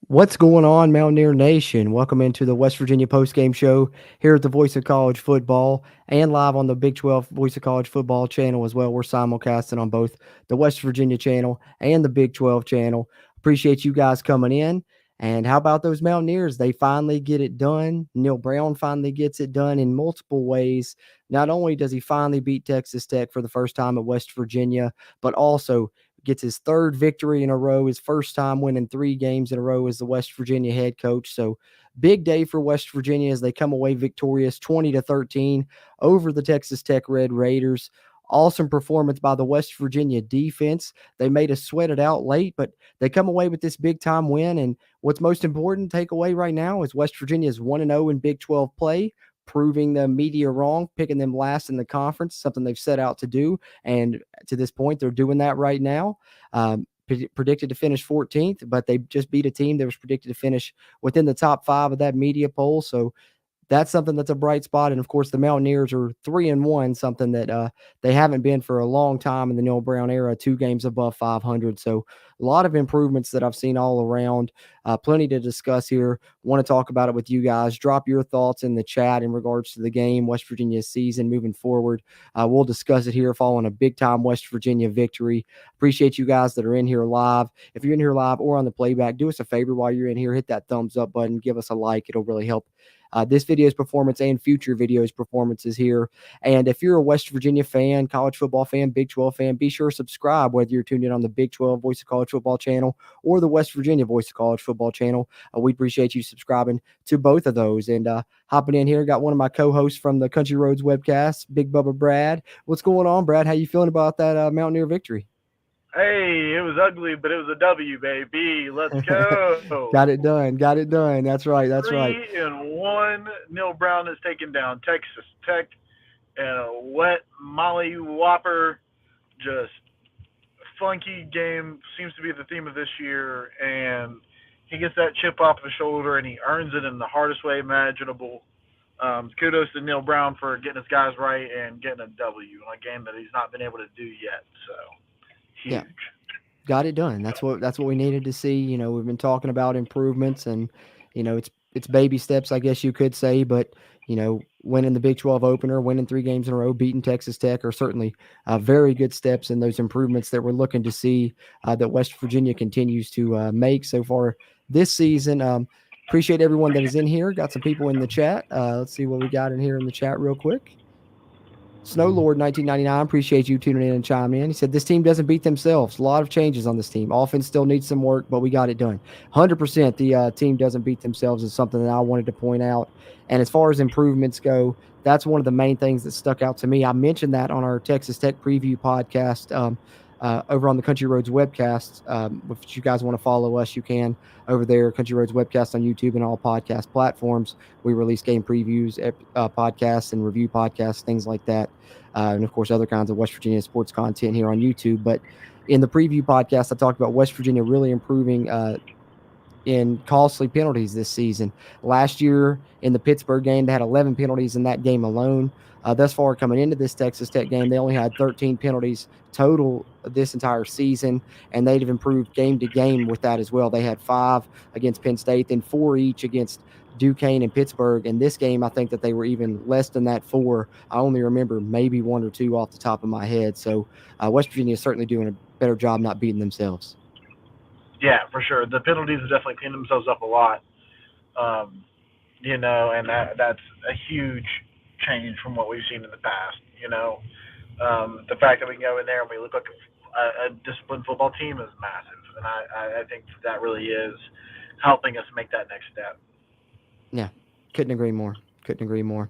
What's going on, Mountaineer Nation? Welcome into the West Virginia Postgame Show here at the Voice of College Football and live on the Big 12 Voice of College Football channel as well. We're simulcasting on both the West Virginia channel and the Big 12 channel. Appreciate you guys coming in. And how about those Mountaineers? They finally get it done. Neil Brown finally gets it done in multiple ways. Not only does he finally beat Texas Tech for the first time at West Virginia, but also gets his third victory in a row, his first time winning 3 games in a row as the West Virginia head coach. So big day for West Virginia as they come away victorious 20-13 over the Texas Tech Red Raiders. Awesome performance by the West Virginia defense. They made us sweat it out late, but they come away with this big time win. And what's most important takeaway right now is West Virginia is 1-0 in Big 12 play, proving the media wrong, picking them last in the conference, something they've set out to do. And to this point, they're doing that right now. Predicted to finish 14th, but they just beat a team that was predicted to finish within the top 5 of that media poll. So that's something that's a bright spot. And of course, the Mountaineers are 3-1, something that they haven't been for a long time in the Neil Brown era, 2 games above 500. So a lot of improvements that I've seen all around. Plenty to discuss here. Want to talk about it with you guys. Drop your thoughts in the chat in regards to the game, West Virginia's season moving forward. We'll discuss it here following a big-time West Virginia victory. Appreciate you guys that are in here live. If you're in here live or on the playback, do us a favor while you're in here. Hit that thumbs up button. Give us a like. It'll really help this video's performance and future videos performances here. And if you're a West Virginia fan, college football fan, Big 12 fan, be sure to subscribe whether you're tuned in on the Big 12 Voice of College Football channel or the West Virginia Voice of College Football channel. We appreciate you subscribing to both of those. And hopping in here, got one of my co-hosts from the Country Roads webcast, Big Bubba Brad. What's going on, Brad? How you feeling about that Mountaineer victory? Hey, it was ugly, but it was a W, baby. Let's go. Got it done. Got it done. That's right. That's right. 3-1. Neil Brown has taken down Texas Tech and a wet Molly Whopper. Just funky game seems to be the theme of this year, and he gets that chip off the shoulder, and he earns it in the hardest way imaginable. Kudos to Neil Brown for getting his guys right and getting a W in a game that he's not been able to do yet. So. Huge. Yeah, got it done. That's what we needed to see. You know, we've been talking about improvements, and you know, it's baby steps, I guess you could say. But you know, winning the Big 12 opener, winning 3 games in a row, beating Texas Tech are certainly very good steps in those improvements that we're looking to see that West Virginia continues to make so far this season. Appreciate everyone that is in here. Got some people in the chat. Let's see what we got in here in the chat real quick. Snowlord 1999, appreciate you tuning in and chiming in. He said, this team doesn't beat themselves. A lot of changes on this team. Offense still needs some work, but we got it done. 100% the team doesn't beat themselves is something that I wanted to point out. And as far as improvements go, that's one of the main things that stuck out to me. I mentioned that on our Texas Tech preview podcast over on the Country Roads webcast. If you guys want to follow us, you can over there, Country Roads webcast on YouTube and all podcast platforms. We release game previews, podcasts, and review podcasts, things like that. And of course, other kinds of West Virginia sports content here on YouTube. But in the preview podcast, I talked about West Virginia really improving in costly penalties this season. Last year in the Pittsburgh game, they had 11 penalties in that game alone. Thus far, coming into this Texas Tech game, they only had 13 penalties total this entire season, and they'd have improved game to game with that as well. They had 5 against Penn State, then 4 each against Duquesne and Pittsburgh. In this game, I think that they were even less than that 4. I only remember maybe 1 or 2 off the top of my head. So West Virginia is certainly doing a better job not beating themselves. Yeah, for sure. The penalties have definitely cleaned themselves up a lot. You know, and that's a huge change from what we've seen in the past. You know, the fact that we can go in there and we look like a disciplined football team is massive, and I think that really is helping us make that next step. Yeah, couldn't agree more. Couldn't agree more.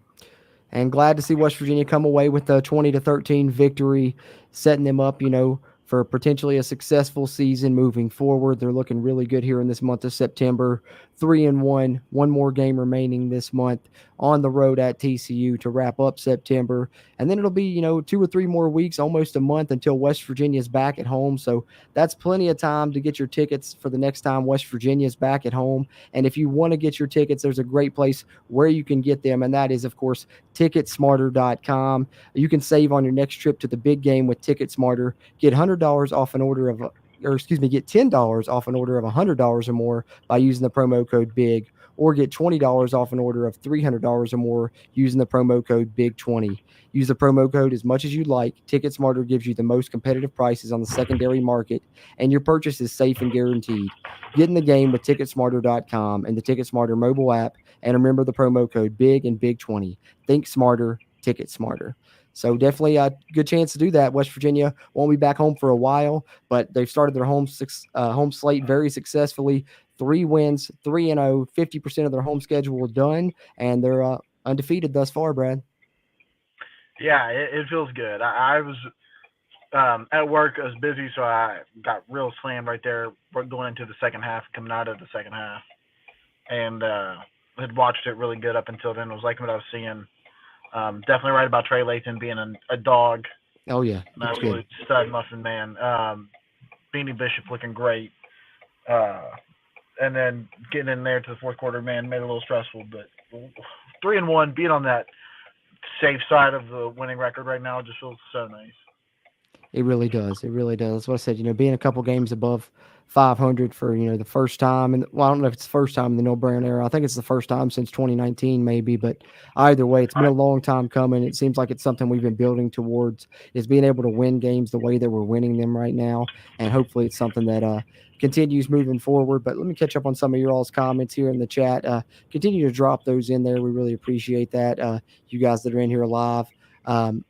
And glad to see West Virginia come away with a 20-13 victory, setting them up, you know, for potentially a successful season moving forward. They're looking really good here in this month of September. 3-1, 1 more game remaining this month on the road at TCU to wrap up September. And then it'll be, you know, 2 or 3 more weeks, almost a month until West Virginia is back at home. So that's plenty of time to get your tickets for the next time West Virginia is back at home. And if you want to get your tickets, there's a great place where you can get them. And that is, of course, ticketsmarter.com. You can save on your next trip to the big game with TicketSmarter. Get $100 off an order of or excuse me, get $10 off an order of $100 or more by using the promo code BIG, or get $20 off an order of $300 or more using the promo code BIG20. Use the promo code as much as you like. TicketSmarter gives you the most competitive prices on the secondary market, and your purchase is safe and guaranteed. Get in the game with TicketSmarter.com and the TicketSmarter mobile app, and remember the promo code BIG and BIG20. Think smarter, ticket smarter. So definitely a good chance to do that. West Virginia won't be back home for a while, but they've started their home slate very successfully. 3 wins, 3-0, 50% of their home schedule done, and they're undefeated thus far, Brad. Yeah, it feels good. I was at work. I was busy, so I got real slammed right there going into the second half, coming out of the second half, and had watched it really good up until then. It was liking what I was seeing. Definitely right about Trey Layton being a dog, Oh yeah, an looks good. absolute stud muffin man. Beanie Bishop looking great. Uh, and then getting in there to the fourth quarter, man, made it a little stressful. But 3-1, being on that safe side of the winning record right now just feels so nice. It really does. It really does. That's what I said. Being a couple games above 500 for the first time, and well, I don't know if it's the first time in the Neil Brown era. I think it's the first time since 2019, maybe. But either way, it's been a long time coming. It seems like it's something we've been building towards. Is being able to win games the way that we're winning them right now, and hopefully it's something that continues moving forward. But let me catch up on some of your all's comments here in the chat. Continue to drop those in there. We really appreciate that. You guys that are in here live. Um,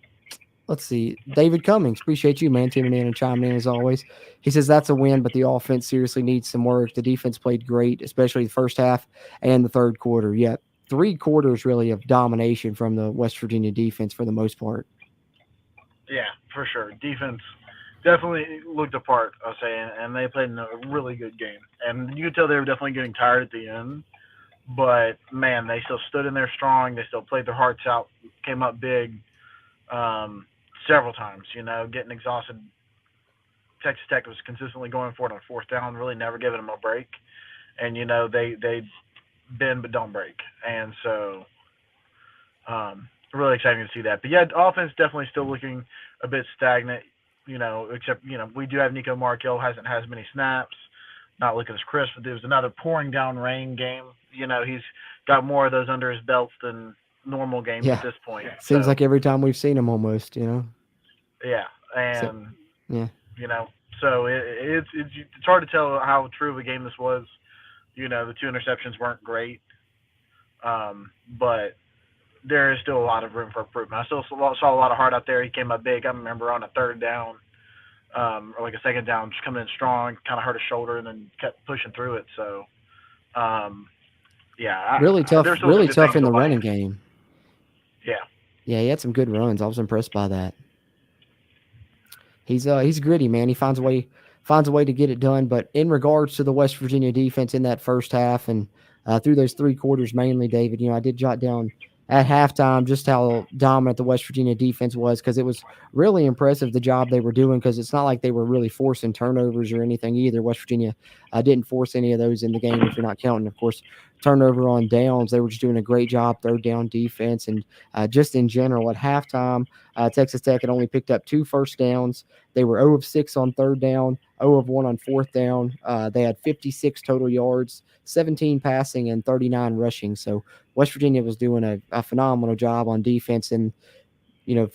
let's see. David Cummings, appreciate you, man, tuning in and chiming in as always. He says that's a win, but the offense seriously needs some work. The defense played great, especially the first half and the third quarter. Yeah, 3 quarters really of domination from the West Virginia defense for the most part. Yeah, for sure. Defense definitely looked apart, I'll say, and they played a really good game. And you could tell they were definitely getting tired at the end. But, man, they still stood in there strong. They still played their hearts out, came up big um, several times, getting exhausted. Texas Tech was consistently going for it on fourth down, really never giving them a break. And, they bend but don't break. And so really exciting to see that. But, yeah, offense definitely still looking a bit stagnant, except, we do have Nico Markel, hasn't had as many snaps, not looking as crisp. There was another pouring down rain game. He's got more of those under his belts than normal games Yeah, at this point. seems So, like every time we've seen him almost. yeah. So And, yeah, so it's hard to tell how true of a game this was. The 2 interceptions weren't great. But there is still a lot of room for improvement. I still saw a lot of heart out there. He came up big. I remember on a third down, or like a second down, just coming in strong, kind of hurt his shoulder, and then kept pushing through it. So, yeah, really tough, there's still some really good tough things in to the like. running game. Yeah, Yeah, he had some good runs. I was impressed by that. He's gritty, man. He finds a way to get it done. But in regards to the West Virginia defense in that first half and through those 3 quarters mainly, David, I did jot down at halftime just how dominant the West Virginia defense was, because it was really impressive the job they were doing, because it's not like they were really forcing turnovers or anything either. West Virginia didn't force any of those in the game, if you're not counting, of course, turnover on downs. They were just doing a great job, third down defense, and just in general at halftime, Texas Tech had only picked up 2 first downs. They were 0 of 6 on third down, 0 of 1 on fourth down. They had 56 total yards, 17 passing, and 39 rushing. So West Virginia was doing a phenomenal job on defense, and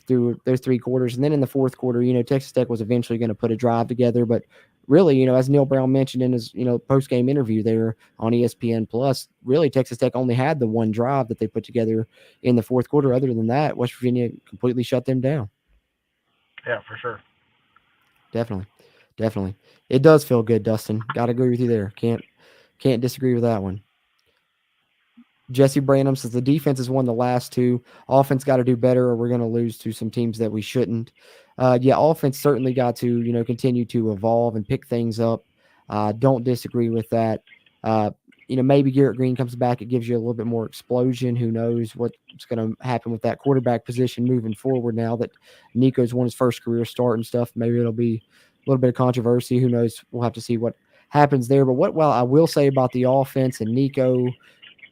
through those 3 quarters. And then in the fourth quarter, Texas Tech was eventually going to put a drive together. But really, as Neil Brown mentioned in his post game interview there on ESPN Plus, really Texas Tech only had the one drive that they put together in the fourth quarter. Other than that, West Virginia completely shut them down. yeah, for sure. Definitely. Definitely. It does feel good, Dustin. Got to agree with you there. Can't disagree with that one. Jesse Branham says the defense has won the last 2. Offense got to do better, or we're going to lose to some teams that we shouldn't. Yeah, offense certainly got to continue to evolve and pick things up. Don't disagree with that. Maybe Garrett Green comes back, it gives you a little bit more explosion. Who knows what's going to happen with that quarterback position moving forward now that Nico's won his first career start and stuff. Maybe it'll be a little bit of controversy. Who knows? We'll have to see what happens there. But what I will say about the offense and Nico,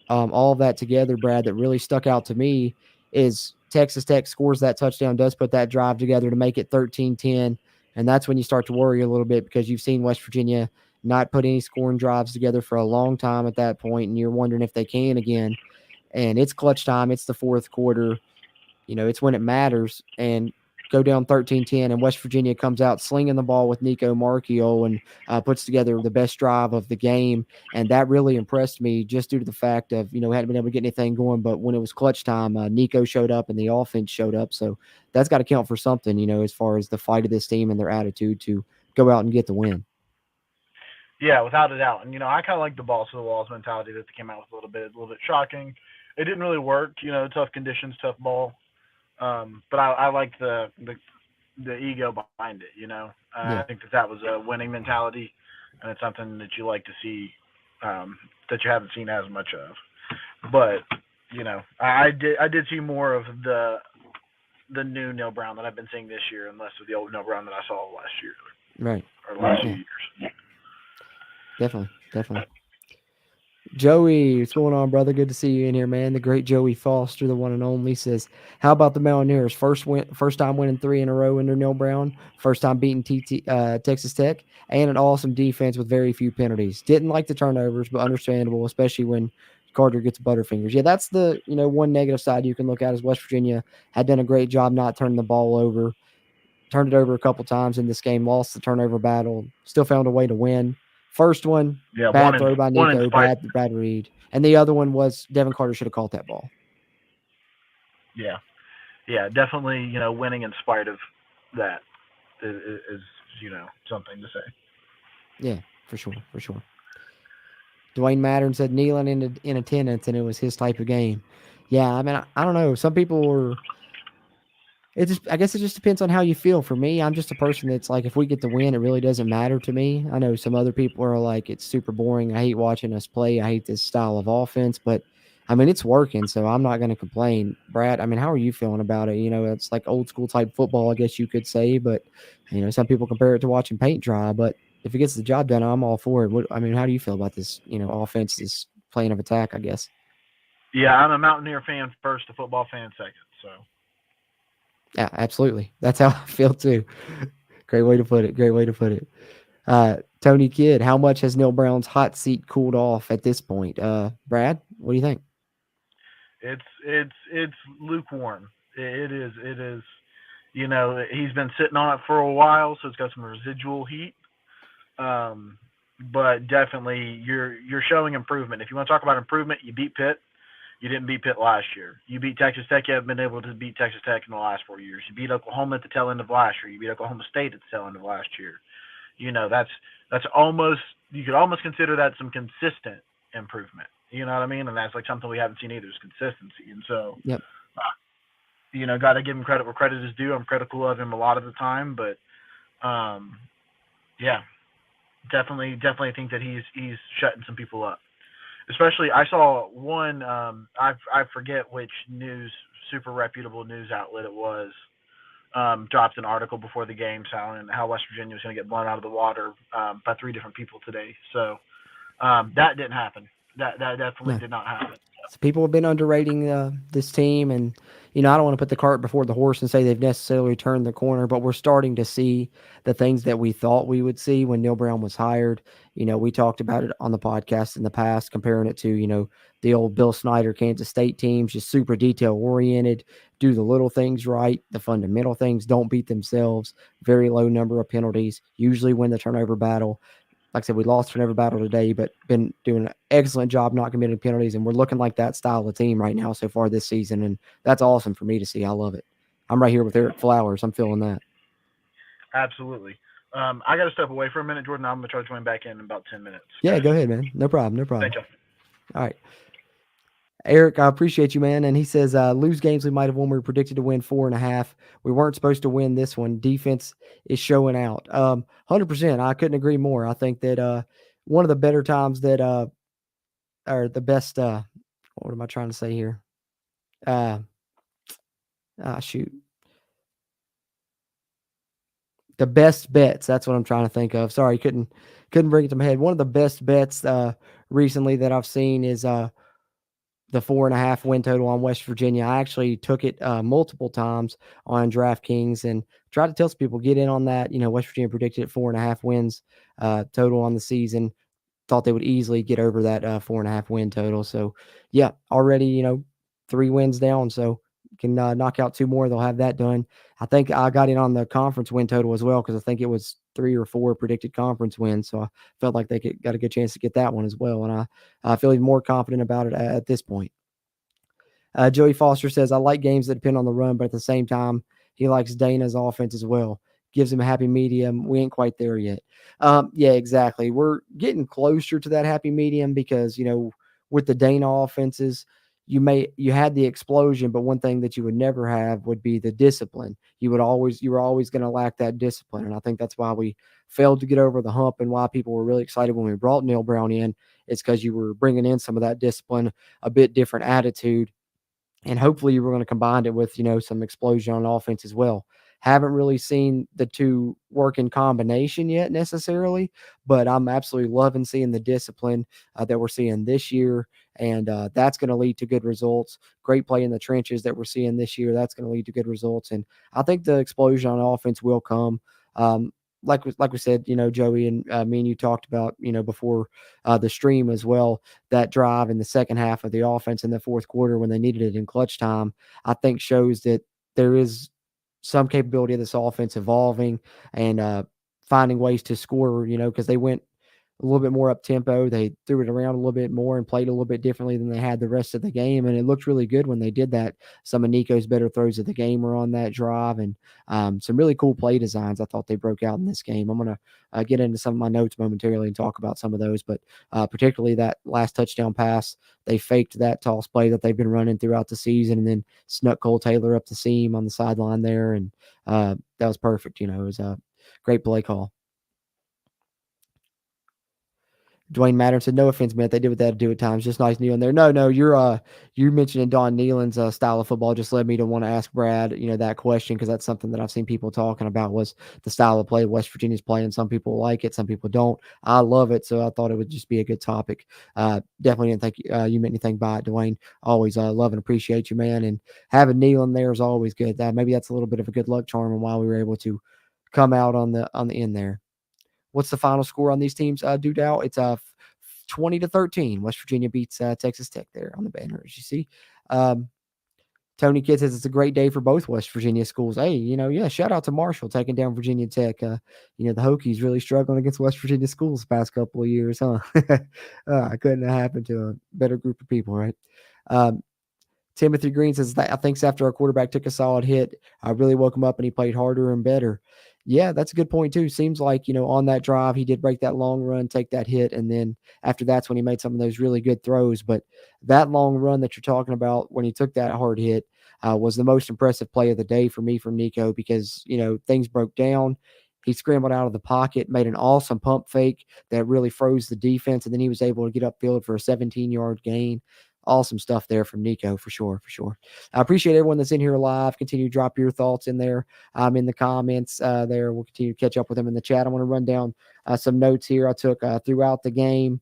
all of that together, Brad, that really stuck out to me, is Texas Tech scores that touchdown, does put that drive together to make it 13-10. And that's when you start to worry a little bit because you've seen West Virginia not put any scoring drives together for a long time at that point, and you're wondering if they can again. And it's clutch time. It's the fourth quarter. It's when it matters. And go down 13-10, and West Virginia comes out slinging the ball with Nico Marchiol and puts together the best drive of the game. And that really impressed me just due to the fact of, we hadn't been able to get anything going. But when it was clutch time, Nico showed up and the offense showed up. So that's got to count for something, as far as the fight of this team and their attitude to go out and get the win. Yeah, without a doubt. And I kind of like the balls to the walls mentality that they came out with a little bit shocking. It didn't really work. Tough conditions, tough ball. But I like the ego behind it. Yeah. I think that was a winning mentality, and it's something that you like to see that you haven't seen as much of. But I did see more of the new Neil Brown that I've been seeing this year, and less of the old Neil Brown that I saw last year. Right. Or last few years. Definitely. Joey, what's going on, brother? Good to see you in here, man. The great Joey Foster, the one and only, says, "How about the Mountaineers? First time winning 3 in a row under Neil Brown. First time beating Texas Tech, and an awesome defense with very few penalties. Didn't like the turnovers, but understandable, especially when Carter gets butterfingers. Yeah, that's the one negative side you can look at is West Virginia had done a great job not turning the ball over. Turned it over a couple times in this game. Lost the turnover battle. Still found a way to win." First one, bad throw by Nico, bad read. And the other one was Devin Carter should have caught that ball. Yeah, definitely, winning in spite of that is something to say. Yeah, for sure. Dwayne Mattern said kneeling in attendance, and it was his type of game. Yeah, I mean, I don't know. Some people were – I guess it just depends on how you feel. For me, I'm just a person that's like, if we get the win, it really doesn't matter to me. I know some other people are like, it's super boring. I hate watching us play. I hate this style of offense. But, I mean, it's working, so I'm not going to complain. Brad, I mean, how are you feeling about it? It's like old school type football, I guess you could say. But, some people compare it to watching paint dry. But if it gets the job done, I'm all for it. How do you feel about this, offense, this plan of attack, I guess? Yeah, I'm a Mountaineer fan first, a football fan second, so. Yeah, absolutely. That's how I feel too. Great way to put it. Tony Kidd, how much has Neil Brown's hot seat cooled off at this point? Brad, what do you think? It's lukewarm. It is. He's been sitting on it for a while, so it's got some residual heat. But definitely, you're showing improvement. If you want to talk about improvement, you beat Pitt. You didn't beat Pitt last year. You beat Texas Tech. You haven't been able to beat Texas Tech in the last 4 years. You beat Oklahoma at the tail end of last year. You beat Oklahoma State at the tail end of last year. That's almost, you could almost consider that some consistent improvement. You know what I mean? And that's like something we haven't seen either is consistency. And so, yep. Got to give him credit where credit is due. I'm critical of him a lot of the time, but yeah, definitely think that he's shutting some people up. Especially, I saw one. I forget which super reputable news outlet it was. Dropped an article before the game saying how West Virginia was going to get blown out of the water by 3 different people today. So that didn't happen. That definitely did not happen. So people have been underrating this team, and I don't want to put the cart before the horse and say they've necessarily turned the corner, but we're starting to see the things that we thought we would see when Neil Brown was hired. We talked about it on the podcast in the past, comparing it to the old Bill Snyder Kansas State teams, just super detail oriented, do the little things right, the fundamental things, don't beat themselves, very low number of penalties, usually win the turnover battle. Like I said, we lost turnover battle today, but been doing an excellent job not committing penalties, and we're looking like that style of team right now so far this season, and that's awesome for me to see. I love it. I'm right here with Eric Flowers. I'm feeling that. Absolutely. I got to step away for a minute, Jordan. I'm going to try to join back in about 10 minutes. Yeah, go ahead, man. No problem. Thank you. All right. Eric, I appreciate you, man. And he says, lose games we might have won. We were predicted to win 4.5. We weren't supposed to win this one. Defense is showing out. 100%. I couldn't agree more. I think that one of the better times that or the best what am I trying to say here? Shoot. The best bets. That's what I'm trying to think of. Sorry, couldn't bring it to my head. One of the best bets recently that I've seen is the 4.5 win total on West Virginia. I actually took it multiple times on DraftKings and tried to tell some people get in on that. West Virginia predicted 4.5 wins total on the season. Thought they would easily get over that 4.5 win total. So yeah, already 3 wins down. So can knock out 2 more. They'll have that done. I think I got in on the conference win total as well because I think it was 3 or 4 predicted conference wins. So I felt like got a good chance to get that one as well. And I feel even more confident about it at this point. Joey Foster says, I like games that depend on the run, but at the same time, he likes Dana's offense as well. Gives him a happy medium. We ain't quite there yet. Yeah, exactly. We're getting closer to that happy medium because, with the Dana offenses, you had the explosion, but one thing that you would never have would be the discipline. You were always going to lack that discipline. And I think that's why we failed to get over the hump and why people were really excited when we brought Neil Brown in. It's because you were bringing in some of that discipline, a bit different attitude, and hopefully we're going to combine it with some explosion on offense as well. Haven't really seen the two work in combination yet necessarily, but I'm absolutely loving seeing the discipline that we're seeing this year, and that's going to lead to good results. Great play in the trenches that we're seeing this year, that's going to lead to good results, and I think the explosion on offense will come. Like we said, Joey and me and you talked about, before the stream as well, that drive in the second half of the offense in the fourth quarter when they needed it in clutch time, I think shows that there is some capability of this offense evolving and finding ways to score, because they went a little bit more up tempo. They threw it around a little bit more and played a little bit differently than they had the rest of the game. And it looked really good when they did that. Some of Nico's better throws of the game were on that drive, and some really cool play designs I thought they broke out in this game. I'm going to get into some of my notes momentarily and talk about some of those, but particularly that last touchdown pass, they faked that toss play that they've been running throughout the season and then snuck Cole Taylor up the seam on the sideline there. And that was perfect. It was a great play call. Dwayne Matter said, "No offense, man. They did what they had to do at times. Just nice kneeling there." No, you mentioning Don Nealon's style of football just led me to want to ask Brad, that question because that's something that I've seen people talking about was the style of play West Virginia's playing. Some people like it, some people don't. I love it, so I thought it would just be a good topic. Definitely didn't think you meant anything by it, Dwayne. Always love and appreciate you, man. And having Nealon there is always good. Maybe that's a little bit of a good luck charm and why we were able to come out on the end there. What's the final score on these teams, Dudell? It's 20-13. West Virginia beats Texas Tech there on the banner, as you see. Tony Kidd says it's a great day for both West Virginia schools. Hey, yeah, shout out to Marshall taking down Virginia Tech. The Hokies really struggling against West Virginia schools the past couple of years, huh? Couldn't have happened to a better group of people, right? Timothy Green says, I think after our quarterback took a solid hit, I really woke him up and he played harder and better. Yeah, that's a good point too. Seems like, on that drive, he did break that long run, take that hit. And then after that's when he made some of those really good throws. But that long run that you're talking about when he took that hard hit was the most impressive play of the day for me from Nico because, things broke down. He scrambled out of the pocket, made an awesome pump fake that really froze the defense. And then he was able to get upfield for a 17-yard gain. Awesome stuff there from Nico for sure. I appreciate everyone that's in here live. Continue to drop your thoughts in there in the comments there. We'll continue to catch up with them in the chat. I want to run down some notes here I took throughout the game.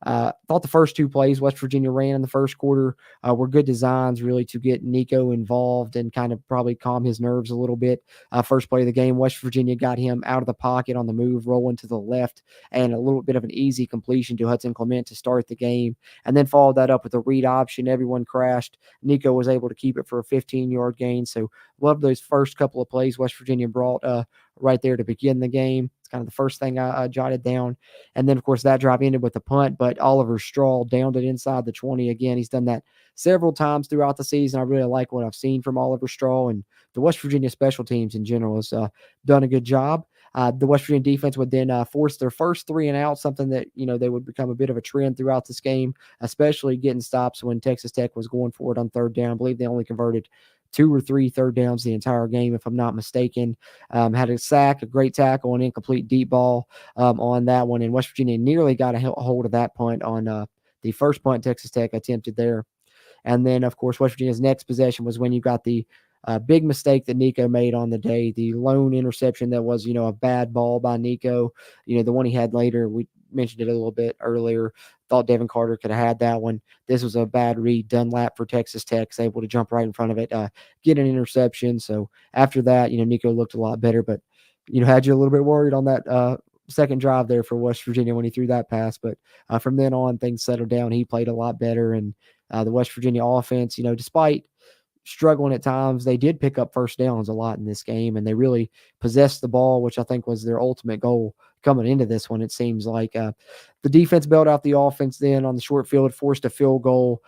Thought the first 2 plays West Virginia ran in the first quarter were good designs really to get Nico involved and kind of probably calm his nerves a little bit. First play of the game, West Virginia got him out of the pocket on the move, rolling to the left, and a little bit of an easy completion to Hudson Clement to start the game, and then followed that up with a read option. Everyone crashed. Nico was able to keep it for a 15-yard gain. So love those first couple of plays West Virginia brought right there to begin the game. It's kind of the first thing I jotted down. And then, of course, that drive ended with a punt, but Oliver Strahl downed it inside the 20 again. He's done that several times throughout the season. I really like what I've seen from Oliver Strahl, and the West Virginia special teams in general has done a good job. The West Virginia defense would then force their first 3 and out, something that, they would become a bit of a trend throughout this game, especially getting stops when Texas Tech was going for it on third down. I believe they only converted 2 or 3 third downs the entire game, if I'm not mistaken. Had a sack, a great tackle, an incomplete deep ball on that one. And West Virginia nearly got a hold of that punt on the first punt Texas Tech attempted there. And then, of course, West Virginia's next possession was when you got the big mistake that Nico made on the day, the lone interception that was, a bad ball by Nico. The one he had later, mentioned it a little bit earlier. Thought Devin Carter could have had that one. This was a bad read. Dunlap for Texas Tech is able to jump right in front of it, get an interception. So after that, Nico looked a lot better, but had you a little bit worried on that second drive there for West Virginia when he threw that pass. But from then on, things settled down. He played a lot better, and the West Virginia offense, despite struggling at times, they did pick up first downs a lot in this game, and they really possessed the ball, which I think was their ultimate goal coming into this one. It seems like the defense bailed out the offense then on the short field, forced a field goal,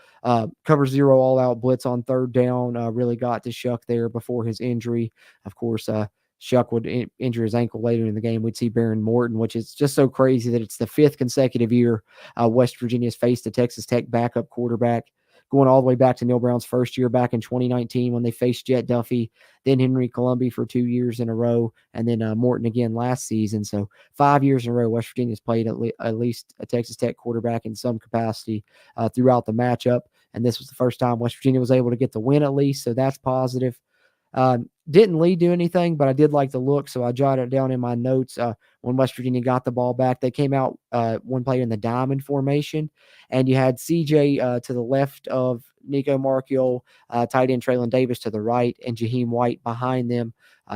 cover zero all out blitz on third down, really got to Shuck there before his injury. Of course, Shuck would injure his ankle later in the game. We'd see Baron Morton, which is just so crazy that it's the fifth consecutive year West Virginia's faced a Texas Tech backup quarterback, going all the way back to Neil Brown's first year back in 2019 when they faced Jet Duffy, then Henry Colombi for 2 years in a row, and then Morton again last season. So 5 years in a row, West Virginia's played at least a Texas Tech quarterback in some capacity throughout the matchup, and this was the first time West Virginia was able to get the win at least, so that's positive. Didn't Lee do anything, but I did like the look, so I jotted it down in my notes. When West Virginia got the ball back, they came out one play in the diamond formation, and you had CJ to the left of Nico Markiol, tight end Traylon Davis to the right, and Jaheim White behind them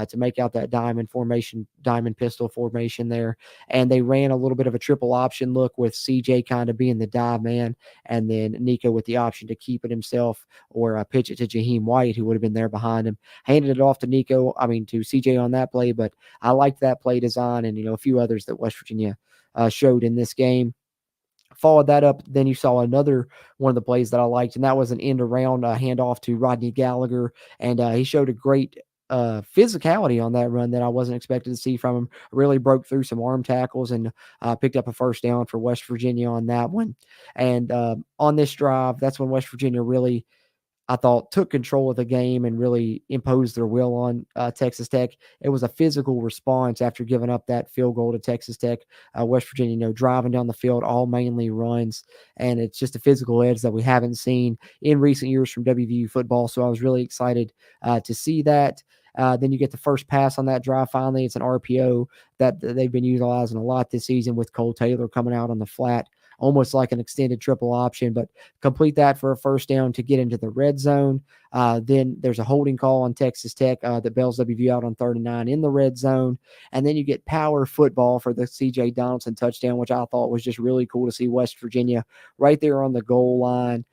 to make out that diamond formation, diamond pistol formation there. And they ran a little bit of a triple option look with CJ kind of being the dive man, and then Nico with the option to keep it himself or pitch it to Jaheim White, who would have been there behind him. Handed it off to to CJ on that play, but I liked that play design and, a few others that West Virginia showed in this game. Followed that up, then you saw another one of the plays that I liked, and that was an end around handoff to Rodney Gallagher, and he showed a great physicality on that run that I wasn't expected to see from him. Really broke through some arm tackles and picked up a first down for West Virginia on that one. And on this drive, that's when West Virginia really, I thought, took control of the game and really imposed their will on Texas Tech. It was a physical response after giving up that field goal to Texas Tech. West Virginia, driving down the field, all mainly runs, and it's just a physical edge that we haven't seen in recent years from WVU football. So I was really excited to see that. Then you get the first pass on that drive. Finally, it's an RPO that they've been utilizing a lot this season with Cole Taylor coming out on the flat, almost like an extended triple option, but complete that for a first down to get into the red zone. Then there's a holding call on Texas Tech that bails WVU out on 39 in the red zone. And then you get power football for the CJ Donaldson touchdown, which I thought was just really cool to see West Virginia right there on the goal line.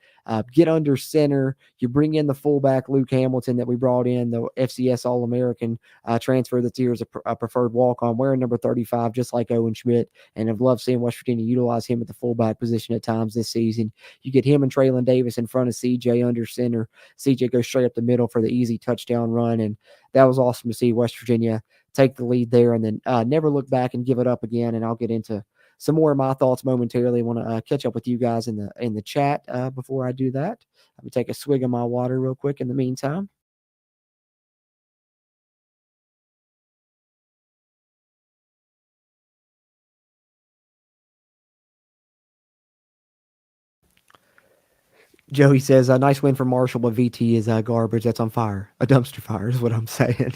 Get under center. You bring in the fullback, Luke Hamilton, that we brought in, the FCS All-American transfer that's here as a preferred walk-on, wearing number 35, just like Owen Schmidt. And I've loved seeing West Virginia utilize him at the fullback position at times this season. You get him and Traylon Davis in front of CJ under center. CJ goes straight up the middle for the easy touchdown run. And that was awesome to see West Virginia take the lead there and then never look back and give it up again. And I'll get into some more of my thoughts momentarily. I want to catch up with you guys in the chat before I do that. Let me take a swig of my water real quick in the meantime. Joey says, "A nice win for Marshall, but VT is garbage. That's on fire. A dumpster fire is what I'm saying."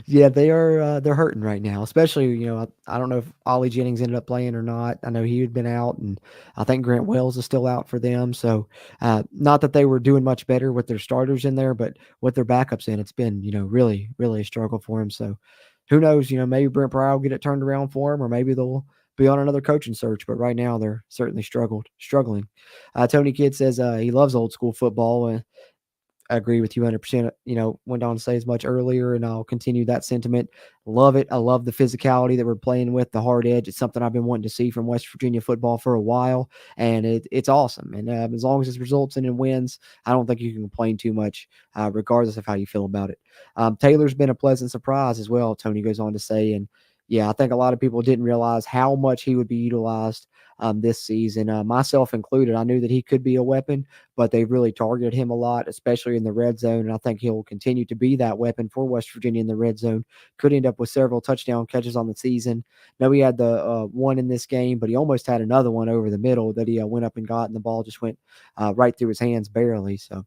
Yeah, they are. They're hurting right now, especially I don't know if Ollie Jennings ended up playing or not. I know he had been out, and I think Grant Wells is still out for them. So, not that they were doing much better with their starters in there, but with their backups in, it's been really really a struggle for them. So, who knows? Maybe Brent Pryor will get it turned around for them, or maybe they'll be on another coaching search. But right now, they're certainly struggling. Tony Kidd says he loves old school football. I agree with you 100%. Went on to say as much earlier, and I'll continue that sentiment. Love it. I love the physicality that we're playing with, the hard edge. It's something I've been wanting to see from West Virginia football for a while, and it's awesome. And as long as it results in wins, I don't think you can complain too much, regardless of how you feel about it. Taylor's been a pleasant surprise as well, Tony goes on to say. And yeah, I think a lot of people didn't realize how much he would be utilized this season, myself included. I knew that he could be a weapon, but they've really targeted him a lot, especially in the red zone. And I think he'll continue to be that weapon for West Virginia in the red zone. Could end up with several touchdown catches on the season. No, he had the one in this game, but he almost had another one over the middle that he went up and got, and the ball just went right through his hands barely. So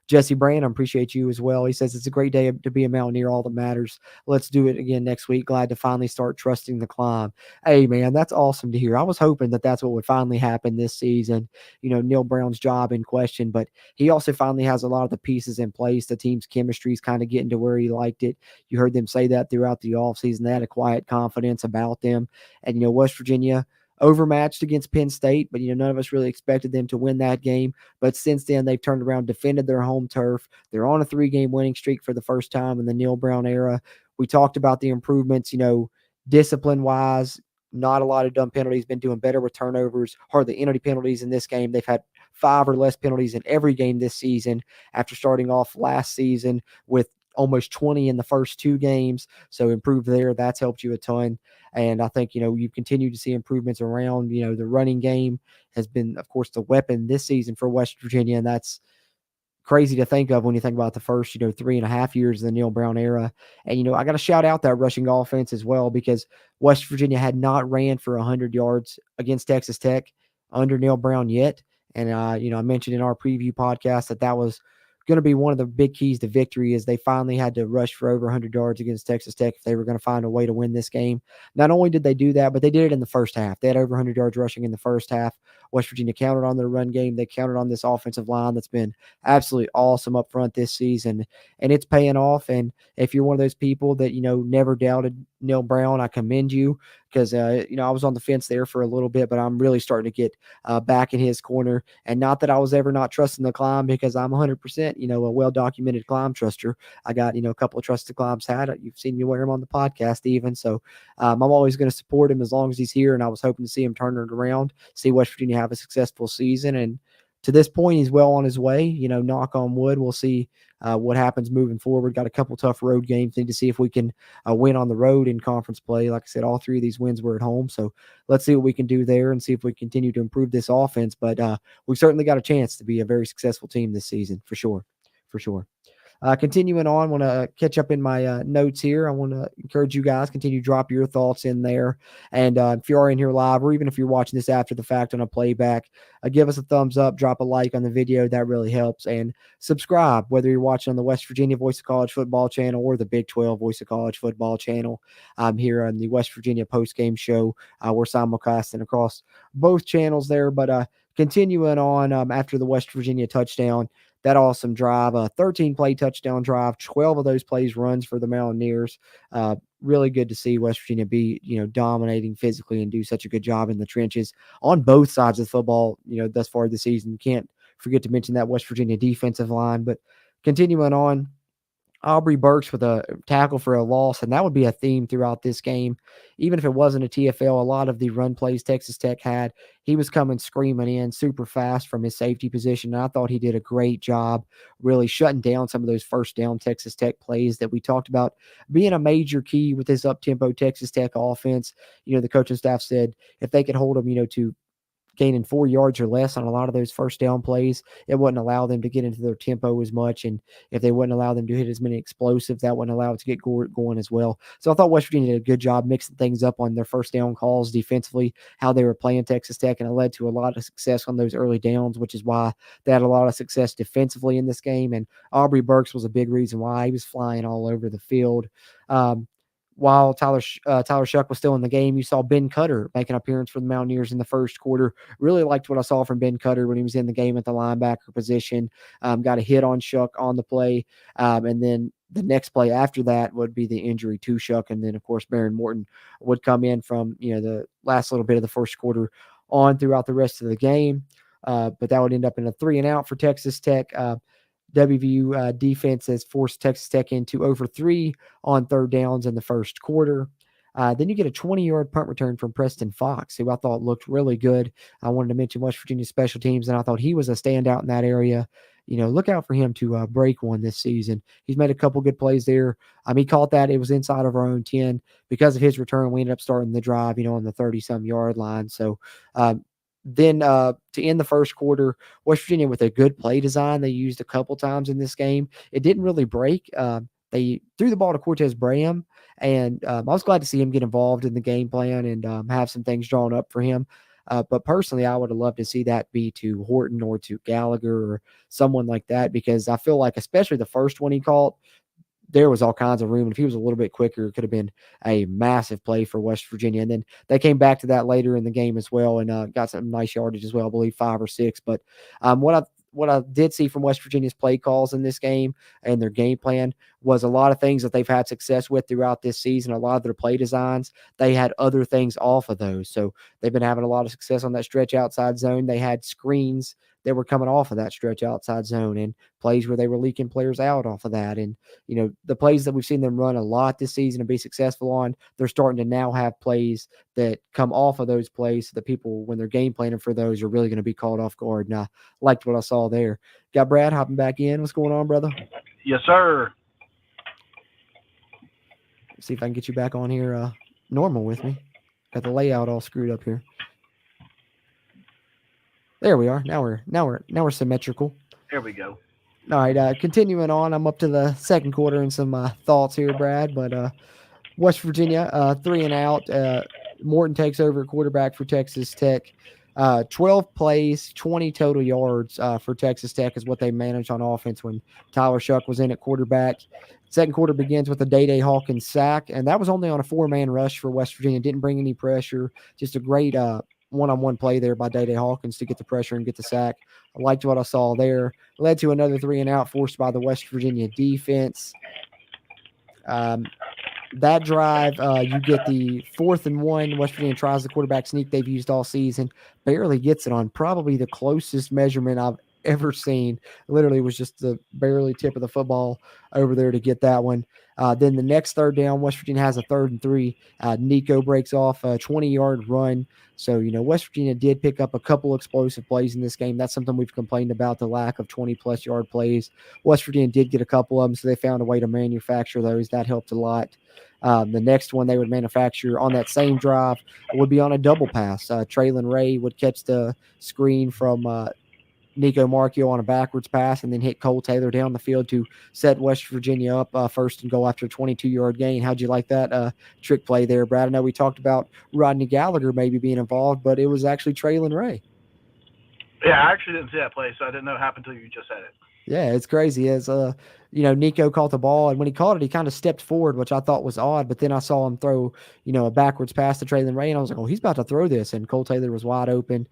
Jesse Brandon, appreciate you as well. He says it's a great day to be a Mountaineer. All that matters. Let's do it again next week. Glad to finally start trusting the climb. Hey, man, that's awesome to hear. I was hoping that that's what would finally happen this season. Neil Brown's job in question, but he also finally has a lot of the pieces in place. The team's chemistry is kind of getting to where he liked it. You heard them say that throughout the offseason. They had a quiet confidence about them. And, West Virginia overmatched against Penn State, but none of us really expected them to win that game. But since then, they've turned around, defended their home turf. They're on a 3-game winning streak for the first time in the Neil Brown era. We talked about the improvements, discipline wise. Not a lot of dumb penalties. Been doing better with turnovers. Hardly any penalties in this game. They've had 5 or less penalties in every game this season after starting off last season with almost 20 in the first 2 games. So improved there. That's helped you a ton. And I think, you've continued to see improvements around, the running game has been, of course, the weapon this season for West Virginia. And that's crazy to think of when you think about the first, 3.5 years of the Neil Brown era. And, I got to shout out that rushing offense as well, because West Virginia had not ran for 100 yards against Texas Tech under Neil Brown yet. And, I mentioned in our preview podcast that was going to be one of the big keys to victory, is they finally had to rush for over 100 yards against Texas Tech if they were going to find a way to win this game. Not only did they do that, but they did it in the first half. They had over 100 yards rushing in the first half. West Virginia counted on their run game. They counted on this offensive line that's been absolutely awesome up front this season, and it's paying off. And if you're one of those people that, never doubted Neil Brown, I commend you, because, I was on the fence there for a little bit, but I'm really starting to get back in his corner. And not that I was ever not trusting the climb, because I'm 100%, a well-documented climb truster. I got, a couple of trusted climbs hat. You've seen me wear them on the podcast even. So I'm always going to support him as long as he's here. And I was hoping to see him turn it around, see West Virginia have a successful season. And to this point, he's well on his way. Knock on wood. We'll see what happens moving forward. Got a couple tough road games. Need to see if we can win on the road in conference play. Like I said, all 3 of these wins were at home. So let's see what we can do there and see if we continue to improve this offense. But we've certainly got a chance to be a very successful team this season, for sure. For sure. Continuing on, want to catch up in my notes here. I want to encourage you guys, continue to drop your thoughts in there. And if you are in here live, or even if you're watching this after the fact on a playback, give us a thumbs up, drop a like on the video. That really helps. And subscribe, whether you're watching on the West Virginia Voice of College Football channel or the Big 12 Voice of College Football channel. I'm here on the West Virginia Postgame Show. We're simulcasting across both channels there. But continuing on, after the West Virginia touchdown, that awesome drive, a 13-play touchdown drive, 12 of those plays runs for the Mountaineers. Really good to see West Virginia be, dominating physically and do such a good job in the trenches on both sides of the football, thus far this season. Can't forget to mention that West Virginia defensive line. But continuing on, Aubrey Burks with a tackle for a loss, and that would be a theme throughout this game. Even if it wasn't a TFL, a lot of the run plays Texas Tech had, he was coming screaming in super fast from his safety position, and I thought he did a great job really shutting down some of those first down Texas Tech plays that we talked about being a major key with this up-tempo Texas Tech offense. The coaching staff said if they could hold them, to gaining 4 yards or less on a lot of those first down plays, it wouldn't allow them to get into their tempo as much. And if they wouldn't allow them to hit as many explosives, that wouldn't allow it to get going as well. So I thought West Virginia did a good job mixing things up on their first down calls defensively, how they were playing Texas Tech, and it led to a lot of success on those early downs, which is why they had a lot of success defensively in this game. And Aubrey Burks was a big reason why. He was flying all over the field. While Tyler Shuck was still in the game, you saw Ben Cutter make an appearance for the Mountaineers in the first quarter. Really liked what I saw from Ben Cutter when he was in the game at the linebacker position. Got a hit on Shuck on the play. And then the next play after that would be the injury to Shuck. And then, of course, Baron Morton would come in from, the last little bit of the first quarter on throughout the rest of the game. But that would end up in a 3-and-out for Texas Tech. WVU defense has forced Texas Tech into over 3 on third downs in the first quarter. Then you get a 20-yard punt return from Preston Fox, who I thought looked really good. I wanted to mention West Virginia special teams, and I thought he was a standout in that area. Look out for him to break one this season. He's made a couple good plays there. He caught that. It was inside of our own 10. Because of his return, we ended up starting the drive, on the 30-some yard line. So then to end the first quarter, West Virginia with a good play design they used a couple times in this game. It didn't really break. They threw the ball to Cortez Braham, and I was glad to see him get involved in the game plan and have some things drawn up for him. But personally, I would have loved to see that be to Horton or to Gallagher or someone like that, because I feel like, especially the first one he caught, there was all kinds of room. And if he was a little bit quicker, it could have been a massive play for West Virginia. And then they came back to that later in the game as well, and got some nice yardage as well, I believe 5 or 6. But what I did see from West Virginia's play calls in this game and their game plan was a lot of things that they've had success with throughout this season. A lot of their play designs, they had other things off of those. So they've been having a lot of success on that stretch outside zone. They had screens that were coming off of that stretch outside zone, and plays where they were leaking players out off of that. And the plays that we've seen them run a lot this season and be successful on, they're starting to now have plays that come off of those plays so that people, when they're game planning for those, are really going to be caught off guard. And I liked what I saw there. Got Brad hopping back in. What's going on, brother? Yes, sir. See if I can get you back on here normal with me. Got the layout all screwed up here. There we are. Now we're symmetrical. Here we go. All right, continuing on, I'm up to the second quarter and some thoughts here, Brad. But West Virginia, 3 and out. Morton takes over at quarterback for Texas Tech. 12 plays, 20 total yards for Texas Tech is what they managed on offense when Tyler Shuck was in at quarterback. Second quarter begins with a Day Hawkins sack, and that was only on a 4-man rush for West Virginia. Didn't bring any pressure. Just a great one-on-one play there by Day Hawkins to get the pressure and get the sack. I liked what I saw there. Led to another 3 and out forced by the West Virginia defense. That drive, you get the 4th and 1. West Virginia tries the quarterback sneak they've used all season. Barely gets it on probably the closest measurement I've ever seen. Literally was just the barely tip of the football over there to get that one. Then the next third down, West Virginia has a 3rd and 3. Nico breaks off a 20-yard run. So, West Virginia did pick up a couple explosive plays in this game. That's something we've complained about, the lack of 20-plus yard plays. West Virginia did get a couple of them, so they found a way to manufacture those. That helped a lot. The next one they would manufacture on that same drive would be on a double pass. Traylon Ray would catch the screen from Nico Marchio on a backwards pass and then hit Cole Taylor down the field to set West Virginia up first and goal after a 22-yard gain. How'd you like that trick play there, Brad? I know we talked about Rodney Gallagher maybe being involved, but it was actually Traylon Ray. Yeah, I actually didn't see that play, so I didn't know it happened until you just said it. Yeah, it's crazy. As Nico caught the ball, and when he caught it, he kind of stepped forward, which I thought was odd. But then I saw him throw, a backwards pass to Traylon Ray, and I was like, oh, he's about to throw this. And Cole Taylor was wide open,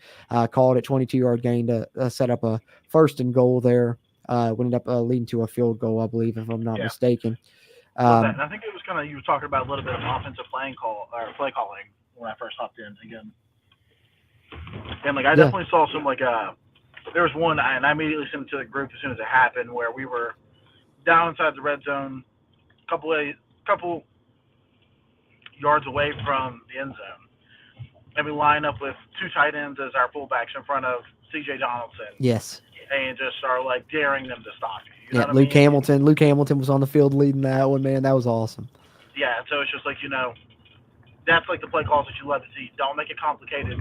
called it 22-yard gain to set up a 1st and goal there. Ended up leading to a field goal, I believe, if I'm not mistaken. And I think it was kind of, you were talking about a little bit of offensive play calling when I first hopped in again. And I definitely saw some there was one, and I immediately sent it to the group as soon as it happened, where we were down inside the red zone, couple yards away from the end zone, and we line up with 2 tight ends as our fullbacks in front of C.J. Donaldson. Yes. And just are daring them to stop you. You know what Luke I mean? Hamilton. Luke Hamilton was on the field leading that one, man. That was awesome. Yeah, so it's just that's the play calls that you love to see. Don't make it complicated.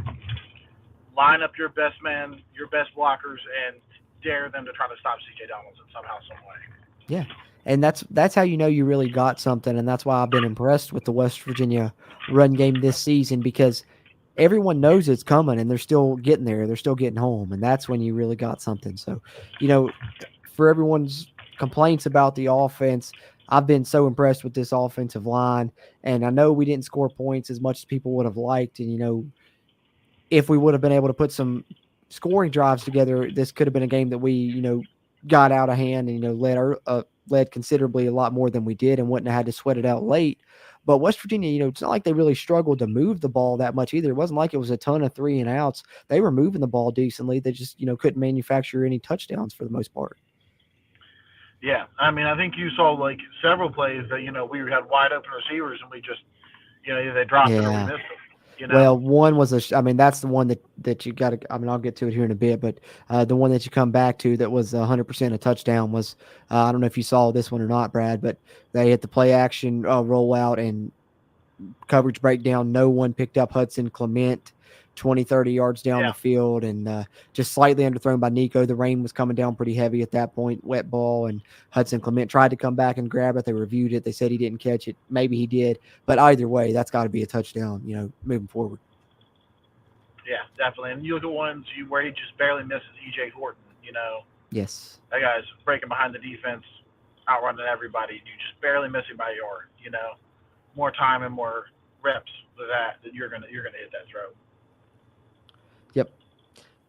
Line up your best men, your best blockers, and dare them to try to stop C.J. Donaldson somehow, some way. Yeah, and that's how you really got something, and that's why I've been impressed with the West Virginia run game this season, because everyone knows it's coming, and they're still getting there. They're still getting home, and that's when you really got something. So, for everyone's complaints about the offense, I've been so impressed with this offensive line, and I know we didn't score points as much as people would have liked, and if we would have been able to put some scoring drives together, this could have been a game that we, got out of hand and, led considerably a lot more than we did and wouldn't have had to sweat it out late. But West Virginia, it's not like they really struggled to move the ball that much either. It wasn't like it was a ton of 3 and outs. They were moving the ball decently. They just, couldn't manufacture any touchdowns for the most part. Yeah. I mean, I think you saw several plays that, we had wide open receivers and we just, they dropped it or we missed them. Well, one was that's the one that you got to. I'll get to it here in a bit, but the one that you come back to that was 100% a touchdown was I don't know if you saw this one or not, Brad, but they hit the play action rollout and coverage breakdown. No one picked up Hudson Clement 20, 30 yards down the field, and just slightly underthrown by Nico. The rain was coming down pretty heavy at that point, wet ball, and Hudson Clement tried to come back and grab it. They reviewed it. They said he didn't catch it. Maybe he did, but either way, that's got to be a touchdown, moving forward. Yeah, definitely. And you look at where he just barely misses EJ Horton. Yes. That guy's breaking behind the defense, outrunning everybody. You just barely miss him by a yard. More time and more reps with that you're gonna hit that throw. Yep.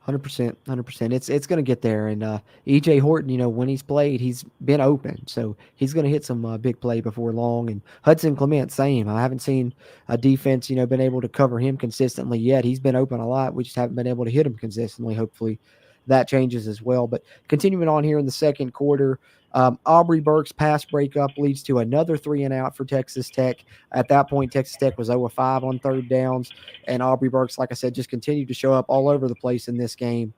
100%, 100%. It's going to get there, and EJ Horton, when he's played, he's been open, so he's going to hit some big play before long. And Hudson Clement, same. I haven't seen a defense, been able to cover him consistently yet. He's been open a lot. We just haven't been able to hit him consistently. Hopefully, that changes as well. But continuing on here in the second quarter, Aubrey Burke's pass breakup leads to another 3-and-out for Texas Tech. At that point, Texas Tech was 0-5 on third downs, and Aubrey Burks, like I said, just continued to show up all over the place in this game.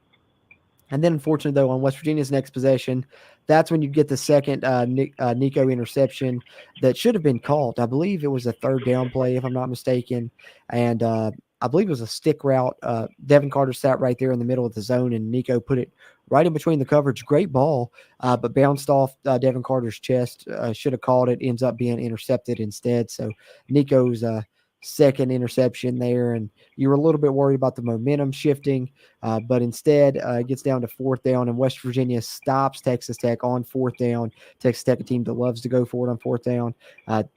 And then, unfortunately, though, on West Virginia's next possession, that's when you get the second Nico interception that should have been called. I believe it was a third down play, if I'm not mistaken. And I believe it was a stick route. Devin Carter sat right there in the middle of the zone, and Nico put it right in between the coverage. Great ball, but bounced off Devin Carter's chest. Should have called it. Ends up being intercepted instead. So Nico's second interception there, and you were a little bit worried about the momentum shifting. But instead, it gets down to fourth down, and West Virginia stops Texas Tech on fourth down. Texas Tech, a team that loves to go for it on fourth down.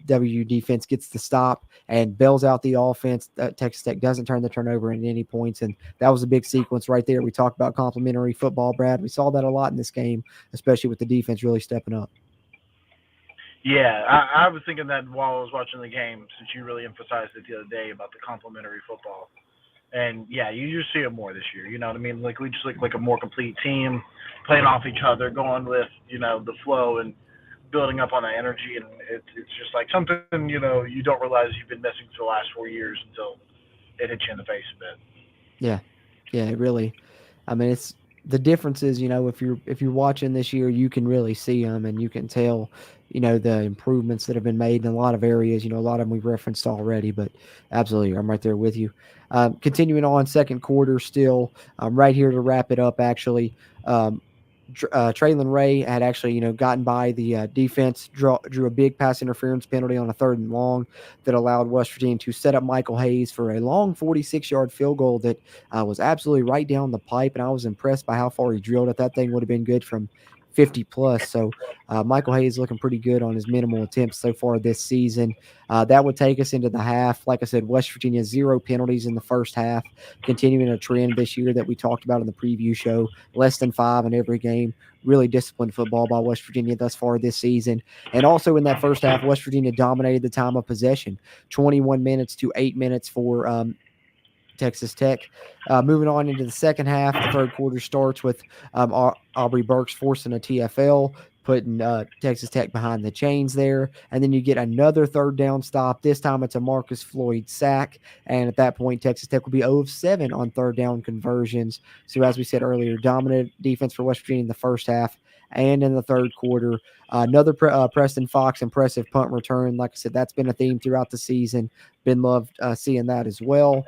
W defense gets the stop and bails out the offense. Texas Tech doesn't turn the turnover into any points, and that was a big sequence right there. We talked about complimentary football, Brad. We saw that a lot in this game, especially with the defense really stepping up. Yeah, I was thinking that while I was watching the game, since you really emphasized it the other day about the complementary football. And yeah, you just see it more this year. You know what I mean? Like we just look like a more complete team, playing off each other, going with the flow and building up on the energy. And it's just like something you don't realize you've been missing for the last 4 years until it hits you in the face a bit. Yeah, yeah, it really. I mean, it's the differences. If you're watching this year, you can really see them, and you can tell, the improvements that have been made in a lot of areas. A lot of them we've referenced already, but absolutely, I'm right there with you. Continuing on, second quarter, still, right here to wrap it up. Actually, um, Traylon Ray had actually, gotten by the defense, drew a big pass interference penalty on a third and long that allowed West Virginia to set up Michael Hayes for a long 46-yard field goal that was absolutely right down the pipe, and I was impressed by how far he drilled it. That thing would have been good from 50 plus. So Michael Hayes looking pretty good on his minimal attempts so far this season. That would take us into the half. Like I said, West Virginia 0 penalties in the first half, continuing a trend this year that we talked about in the preview show. Less than 5 in every game. Really disciplined football by West Virginia thus far this season. And also in that first half, West Virginia dominated the time of possession, 21 minutes to 8 minutes for Texas Tech. Moving on into the second half, the third quarter starts with Aubrey Burks forcing a TFL, putting Texas Tech behind the chains there. And then you get another third down stop. This time it's a Marcus Floyd sack. And at that point, Texas Tech will be 0 of 7 on third down conversions. So, as we said earlier, dominant defense for West Virginia in the first half and in the third quarter. Another Preston Fox impressive punt return. Like I said, that's been a theme throughout the season. Been loved seeing that as well.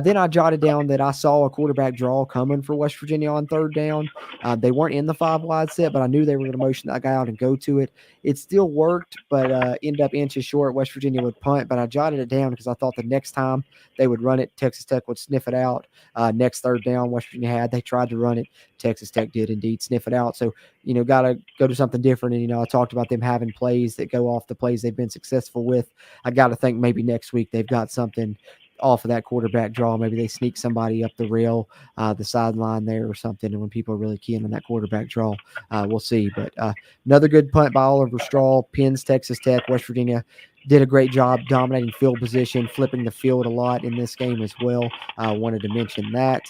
Then I jotted down that I saw a quarterback draw coming for West Virginia on third down. They weren't in the 5 wide set, but I knew they were going to motion that guy out and go to it. It still worked, but ended up inches short. West Virginia would punt, but I jotted it down because I thought the next time they would run it, Texas Tech would sniff it out. Next third down, West Virginia they tried to run it. Texas Tech did indeed sniff it out. So, got to go to something different. And, I talked about them having plays that go off the plays they've been successful with. I got to think maybe next week they've got something off of that quarterback draw. Maybe they sneak somebody up the rail, the sideline there or something. And when people are really keen on that quarterback draw, we'll see. But another good punt by Oliver Straw, pins Texas Tech. West Virginia did a great job dominating field position, flipping the field a lot in this game as well. Wanted to mention that.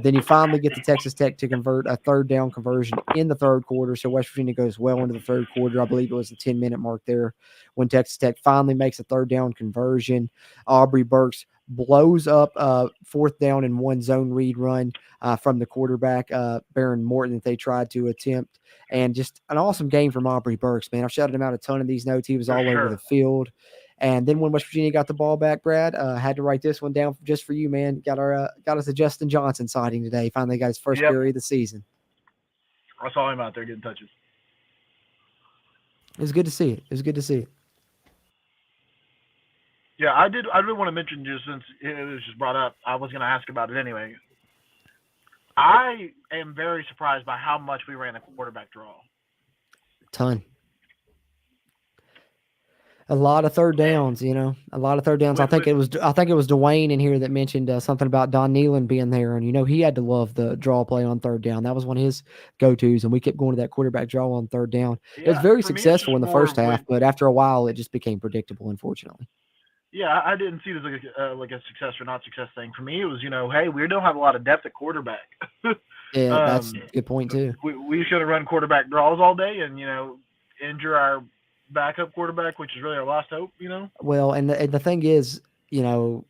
Then you finally get the Texas Tech to convert a third down conversion in the third quarter. So West Virginia goes well into the third quarter. I believe it was the 10-minute mark there when Texas Tech finally makes a third down conversion. Aubrey Burks blows up fourth down and one zone read run from the quarterback, Baron Morton, that they tried to attempt. And just an awesome game from Aubrey Burks, man. I've shouted him out a ton of these notes. He was For all over the sure. field. And then when West Virginia got the ball back, Brad, had to write this one down just for you, man. Got us a Justin Johnson sighting today. Finally got his first Yep. carry of the season. I saw him out there getting touches. It was good to see it. It was good to see it. Yeah, I did want to mention, just since it was just brought up, I was going to ask about it anyway. I am very surprised by how much we ran a quarterback draw. Ton. A lot of third downs, a lot of third downs. With, with, I think it was Dwayne in here that mentioned something about Don Nealon being there, and he had to love the draw play on third down. That was one of his go tos, and we kept going to that quarterback draw on third down. It was yeah, very for me, it's successful just in the more first with. half, but after a while, it just became predictable. Unfortunately, Yeah, I didn't see it as like a success or not success thing. For me, it was, hey, we don't have a lot of depth at quarterback. yeah, that's um, a good point too. we should have run quarterback draws all day and injure our backup quarterback, which is really our last hope. Well, and the thing is, you know,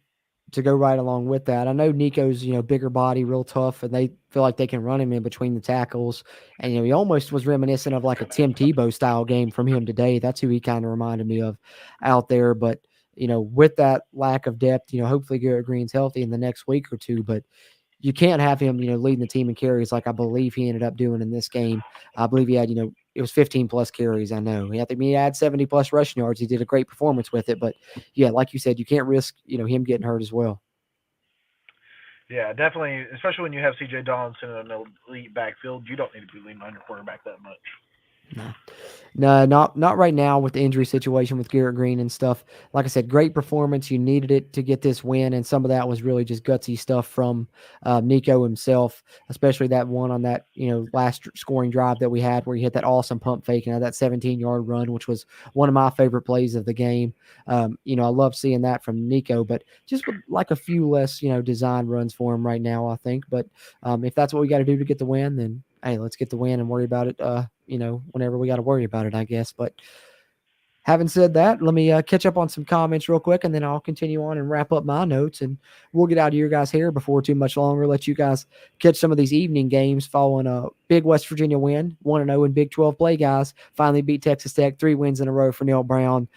to go right along with that. I know Nico's, bigger body, real tough, and they feel like they can run him in between the tackles. And, he almost was reminiscent of like a Tim Tebow style game from him today. That's who he kind of reminded me of out there. But, with that lack of depth, hopefully Garrett Green's healthy in the next week or two. But you can't have him, leading the team in carries like I believe he ended up doing in this game. I believe he had, it was 15 plus carries. I know he had 70 plus rushing yards. He did a great performance with it, but yeah, like you said, you can't risk, him getting hurt as well. Yeah, definitely, especially when you have C.J. Donaldson in an elite backfield. You don't need to be leaning on your quarterback that much. No. No, not right now with the injury situation with Garrett Green and stuff. Like I said, great performance. You needed it to get this win, and some of that was really just gutsy stuff from Nico himself, especially that one on that last scoring drive that we had where he hit that awesome pump fake and had that 17-yard run, which was one of my favorite plays of the game. I love seeing that from Nico, but just with like a few less design runs for him right now, I think. But if that's what we got to do to get the win, then hey, let's get the win and worry about it. Whenever we got to worry about it, I guess. But having said that, let me catch up on some comments real quick, and then I'll continue on and wrap up my notes, and we'll get out of your guys' hair before too much longer. Let you guys catch some of these evening games following a big West Virginia win, 1-0 in Big 12 play, guys. Finally beat Texas Tech, 3 wins in a row for Neil Brown.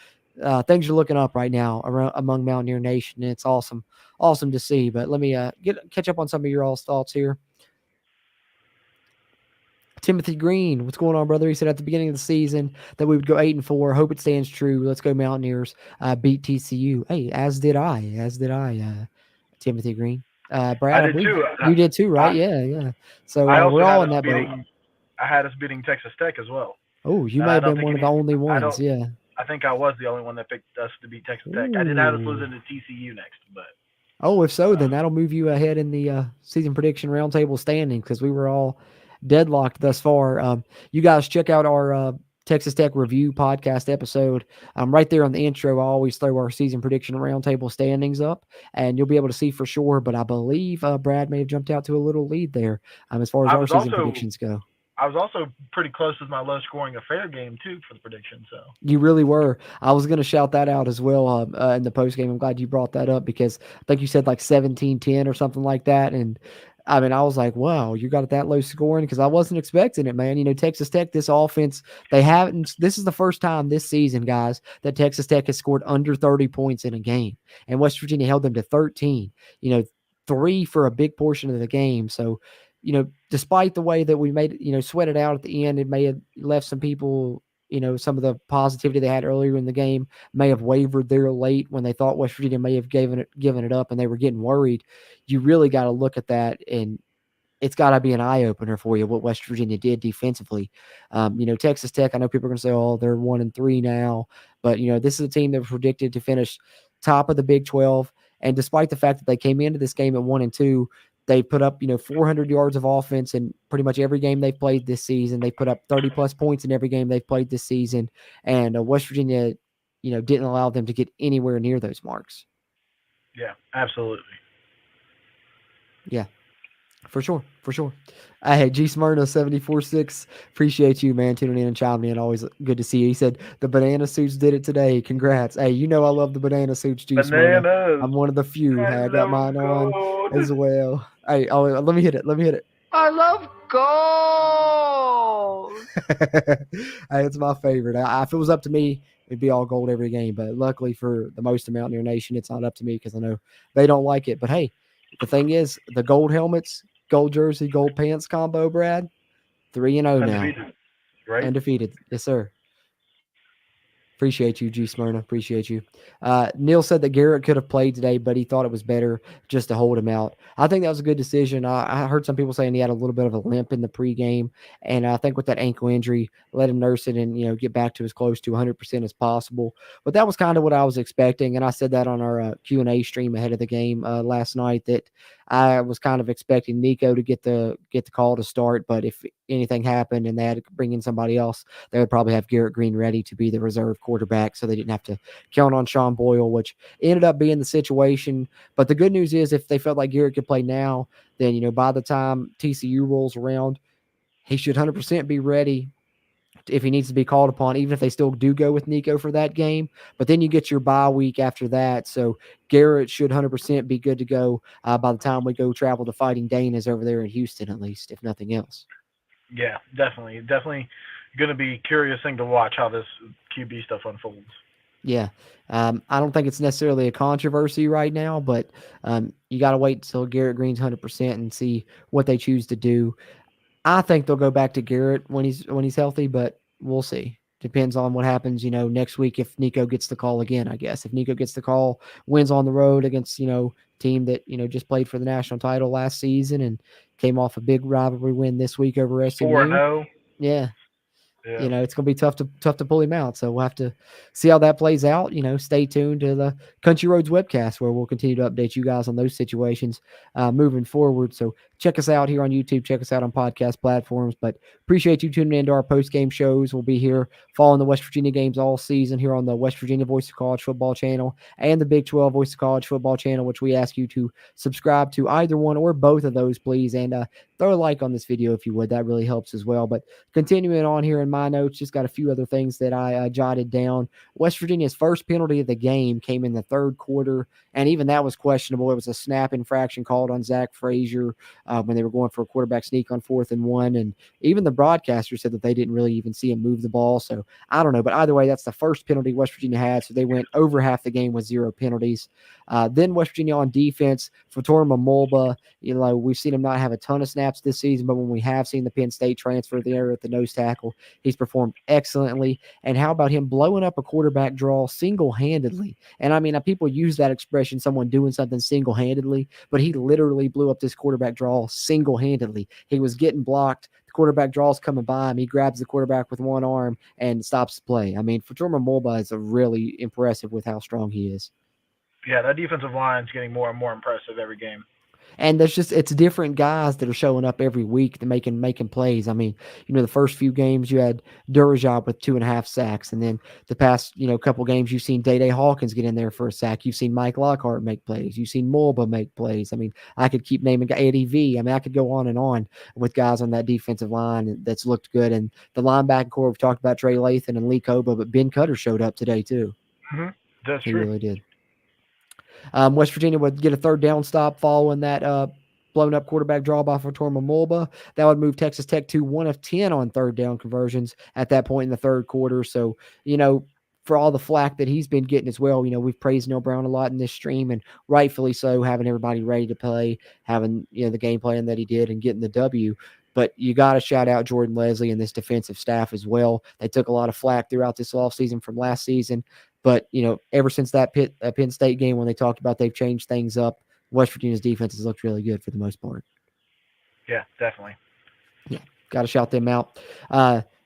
Things are looking up right now among Mountaineer Nation. It's awesome to see. But let me catch up on some of your all's thoughts here. Timothy Green, what's going on, brother? He said at the beginning of the season that we would go 8-4. Hope it stands true. Let's go Mountaineers. Beat TCU. Hey, as did I. Timothy Green. I Brad, I did believe too. you did too, right? I, Yeah. So I we're also all had in us that boat. beating. I had us beating Texas Tech as well. Oh, you And may I have don't been think one of any. the only I ones. don't. Yeah. I think I was the only one that picked us to beat Texas Tech. I did have us Ooh. losing to TCU next, but. Oh, if so, then Um, that'll move you ahead in the season prediction roundtable standing because we were all deadlocked thus far. You guys check out our Texas Tech review podcast episode. Right there on the intro, I always throw our season prediction roundtable standings up, and you'll be able to see for sure. But I believe Brad may have jumped out to a little lead there as far as I our was season also predictions go. I was also pretty close with my low scoring affair game too for the prediction. So You really were. I was going to shout that out as well in the post game. I'm glad you brought that up because I think you said like 17-10 or something like that. And I mean, I was like, wow, you got it that low scoring because I wasn't expecting it, man. Texas Tech, this offense, they haven't. This is the first time this season, guys, that Texas Tech has scored under 30 points in a game. And West Virginia held them to 13, 3 for a big portion of the game. So, despite the way that we made it, sweat it out at the end, it may have left some people some of the positivity they had earlier in the game may have wavered there late when they thought West Virginia may have given it up and they were getting worried. You really got to look at that, and it's got to be an eye opener for you what West Virginia did defensively. Texas Tech, I know people are going to say, oh, they're 1-3 now, but this is a team that was predicted to finish top of the Big 12. And despite the fact that they came into this game at 1-2, they put up, 400 yards of offense in pretty much every game they've played this season. They put up 30 plus points in every game they've played this season. And West Virginia, didn't allow them to get anywhere near those marks. yeah, absolutely. Yeah. For sure. Hey, G Smyrna 74-6. Appreciate you, man, tuning in and chiming in. Always good to see you. He said the banana suits did it today. Congrats. Hey, I love the banana suits, G Smyrna. Bananas. I'm one of the few. Hey, I got mine on Gold. as well. Hey, let me hit it. I love gold. Hey, it's my favorite. If it was up to me, it'd be all gold every game. But luckily for the most of Mountaineer Nation, it's not up to me because I know they don't like it. But hey, the thing is, the gold helmets, gold jersey, gold pants combo, Brad, 3-0 now. Undefeated, right? Undefeated. Yes, sir. Appreciate you, G Smyrna. Appreciate you. Neil said that Garrett could have played today, but he thought it was better just to hold him out. I think that was a good decision. I heard some people saying he had a little bit of a limp in the pregame, and I think with that ankle injury, let him nurse it and get back to as close to 100% as possible. But that was kind of what I was expecting, and I said that on our Q&A stream ahead of the game last night that I was kind of expecting Nico to get the call to start, but if anything happened and they had to bring in somebody else, they would probably have Garrett Green ready to be the reserve quarterback, so they didn't have to count on Sean Boyle, which ended up being the situation. But the good news is, if they felt like Garrett could play now, then by the time TCU rolls around, he should 100% be ready if he needs to be called upon, even if they still do go with Nico for that game. But then you get your bye week after that. So Garrett should 100% be good to go by the time we go travel to Fighting Dana's over there in Houston, at least, if nothing else. Yeah, definitely. Definitely going to be curious thing to watch how this QB stuff unfolds. Yeah. I don't think it's necessarily a controversy right now, but you got to wait until Garrett Green's 100% and see what they choose to do. I think they'll go back to Garrett when he's healthy, but we'll see. Depends on what happens, next week if Nico gets the call again, I guess. If Nico gets the call, wins on the road against, team that, just played for the national title last season and came off a big rivalry win this week over 4 SMU. 0. Yeah, Yeah. it's going to be tough to pull him out. So we'll have to see how that plays out. Stay tuned to the Country Roads webcast where we'll continue to update you guys on those situations moving forward. So check us out here on YouTube. Check us out on podcast platforms. But appreciate you tuning into our post game shows. We'll be here following the West Virginia games all season here on the West Virginia Voice of College Football channel and the Big 12 Voice of College Football channel, which we ask you to subscribe to either one or both of those, please. And throw a like on this video if you would. That really helps as well. But continuing on here in my notes, just got a few other things that I jotted down. West Virginia's first penalty of the game came in the third quarter, and even that was questionable. It was a snap infraction called on Zach Frazier when they were going for a quarterback sneak on 4th and 1, and even the broadcaster said that they didn't really even see him move the ball. So I don't know, but either way, that's the first penalty West Virginia had, so they went over half the game with 0 penalties. Then West Virginia on defense, Fatorma Mulba, we've seen him not have a ton of snaps this season, but when we have seen the Penn State transfer there at the nose tackle, he's performed excellently. And how about him blowing up a quarterback draw single-handedly? And I mean, people use that expression, someone doing something single-handedly, but he literally blew up this quarterback draw single-handedly. He was getting blocked. The quarterback draw's coming by him. He grabs the quarterback with one arm and stops the play. I mean, Fatorma Mulba is really impressive with how strong he is. Yeah, that defensive line's getting more and more impressive every game. And it's different guys that are showing up every week to making plays. I mean, the first few games you had Durajab with 2.5 sacks, and then the past couple games you've seen Day Hawkins get in there for a sack. You've seen Mike Lockhart make plays. You've seen Mulba make plays. I mean, I could keep naming Eddie V. I mean, I could go on and on with guys on that defensive line that's looked good. And the linebacker core, we've talked about Trey Lathan and Lee Koba, but Ben Cutter showed up today too. Mm-hmm. That's He true. really did. West Virginia would get a third down stop following that blown up quarterback draw by Fatorma Mulba. That would move Texas Tech to 1 of 10 on third down conversions at that point in the third quarter. So, for all the flack that he's been getting as well, we've praised Neil Brown a lot in this stream, and rightfully so, having everybody ready to play, having, the game plan that he did and getting the W. But you got to shout out Jordan Leslie and this defensive staff as well. They took a lot of flack throughout this offseason from last season. But, ever since that Penn State game when they talked about they've changed things up, West Virginia's defense has looked really good for the most part. Yeah, definitely. Yeah, got to shout them out.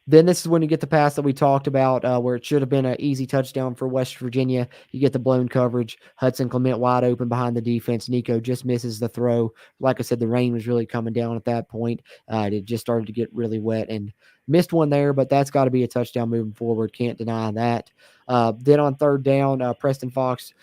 Then this is when you get the pass that we talked about where it should have been an easy touchdown for West Virginia. You get the blown coverage. Hudson Clement wide open behind the defense. Nico just misses the throw. Like I said, the rain was really coming down at that point. It just started to get really wet and missed one there, but that's got to be a touchdown moving forward. Can't deny that. Then on third down, Preston Fox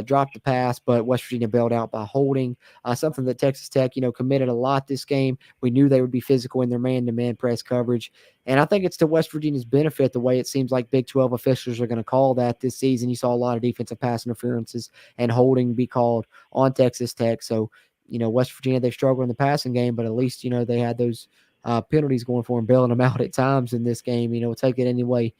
dropped the pass, but West Virginia bailed out by holding. Something that Texas Tech, committed a lot this game. We knew they would be physical in their man-to-man press coverage. And I think it's to West Virginia's benefit the way it seems like Big 12 officials are going to call that this season. You saw a lot of defensive pass interferences and holding be called on Texas Tech. So, West Virginia, they struggled in the passing game, but at least, they had those penalties going for them, bailing them out at times in this game. Take it any way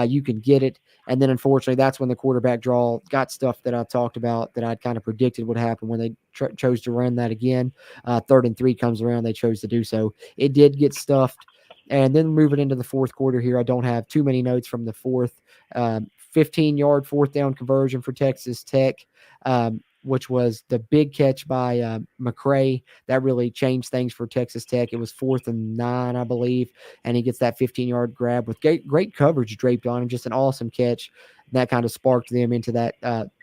you can get it. And then, unfortunately, that's when the quarterback draw got stuff that I talked about that I'd kind of predicted would happen when they chose to run that again. 3rd and 3 comes around. They chose to do so. It did get stuffed. And then moving into the fourth quarter here, I don't have too many notes from the fourth, 5th 15-yard fourth down conversion for Texas Tech, which was the big catch by McCray. That really changed things for Texas Tech. It was 4th and 9, I believe, and he gets that 15-yard grab with great coverage draped on him. Just an awesome catch. That kind of sparked them into that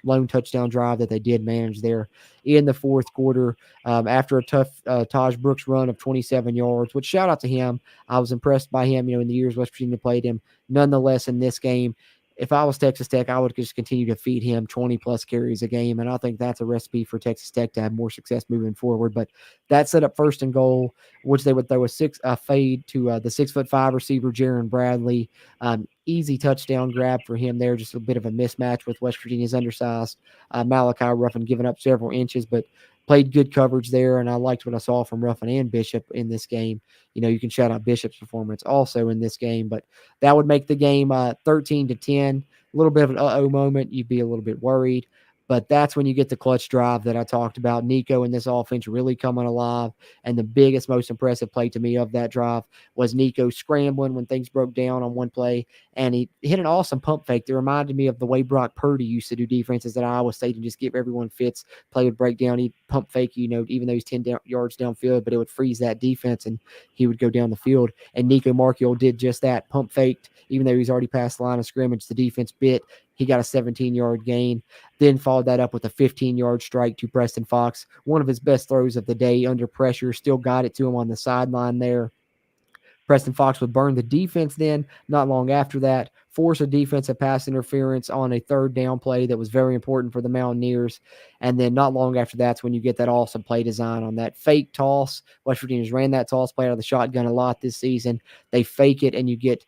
lone touchdown drive that they did manage there in the fourth quarter after a tough Taj Brooks run of 27 yards, which shout out to him. I was impressed by him, in the years West Virginia played him. Nonetheless, in this game, if I was Texas Tech, I would just continue to feed him 20-plus carries a game, and I think that's a recipe for Texas Tech to have more success moving forward. But that set up 1st and goal, which they would throw a fade to the 6'5" receiver, Jaron Bradley. Easy touchdown grab for him there, just a bit of a mismatch with West Virginia's undersized Malachi Ruffin giving up several inches, but played good coverage there, and I liked what I saw from Ruffin and Bishop in this game. You can shout out Bishop's performance also in this game, but that would make the game 13-10. A little bit of an uh-oh moment. You'd be a little bit worried, but that's when you get the clutch drive that I talked about. Nico and this offense really coming alive, and the biggest, most impressive play to me of that drive was Nico scrambling when things broke down on one play, and he hit an awesome pump fake that reminded me of the way Brock Purdy used to do defenses at Iowa State and just give everyone fits. Play would break down, he'd pump fake, even though he's 10 yards downfield, but it would freeze that defense, and he would go down the field. And Nico Marchiol did just that, pump faked, even though he's already past the line of scrimmage. The defense bit. He got a 17-yard gain, then followed that up with a 15-yard strike to Preston Fox. One of his best throws of the day under pressure, still got it to him on the sideline there. Preston Fox would burn the defense then, not long after that, force a defensive pass interference on a 3rd down play that was very important for the Mountaineers. And then not long after that's when you get that awesome play design on that fake toss. West Virginia's ran that toss play out of the shotgun a lot this season. They fake it, and you get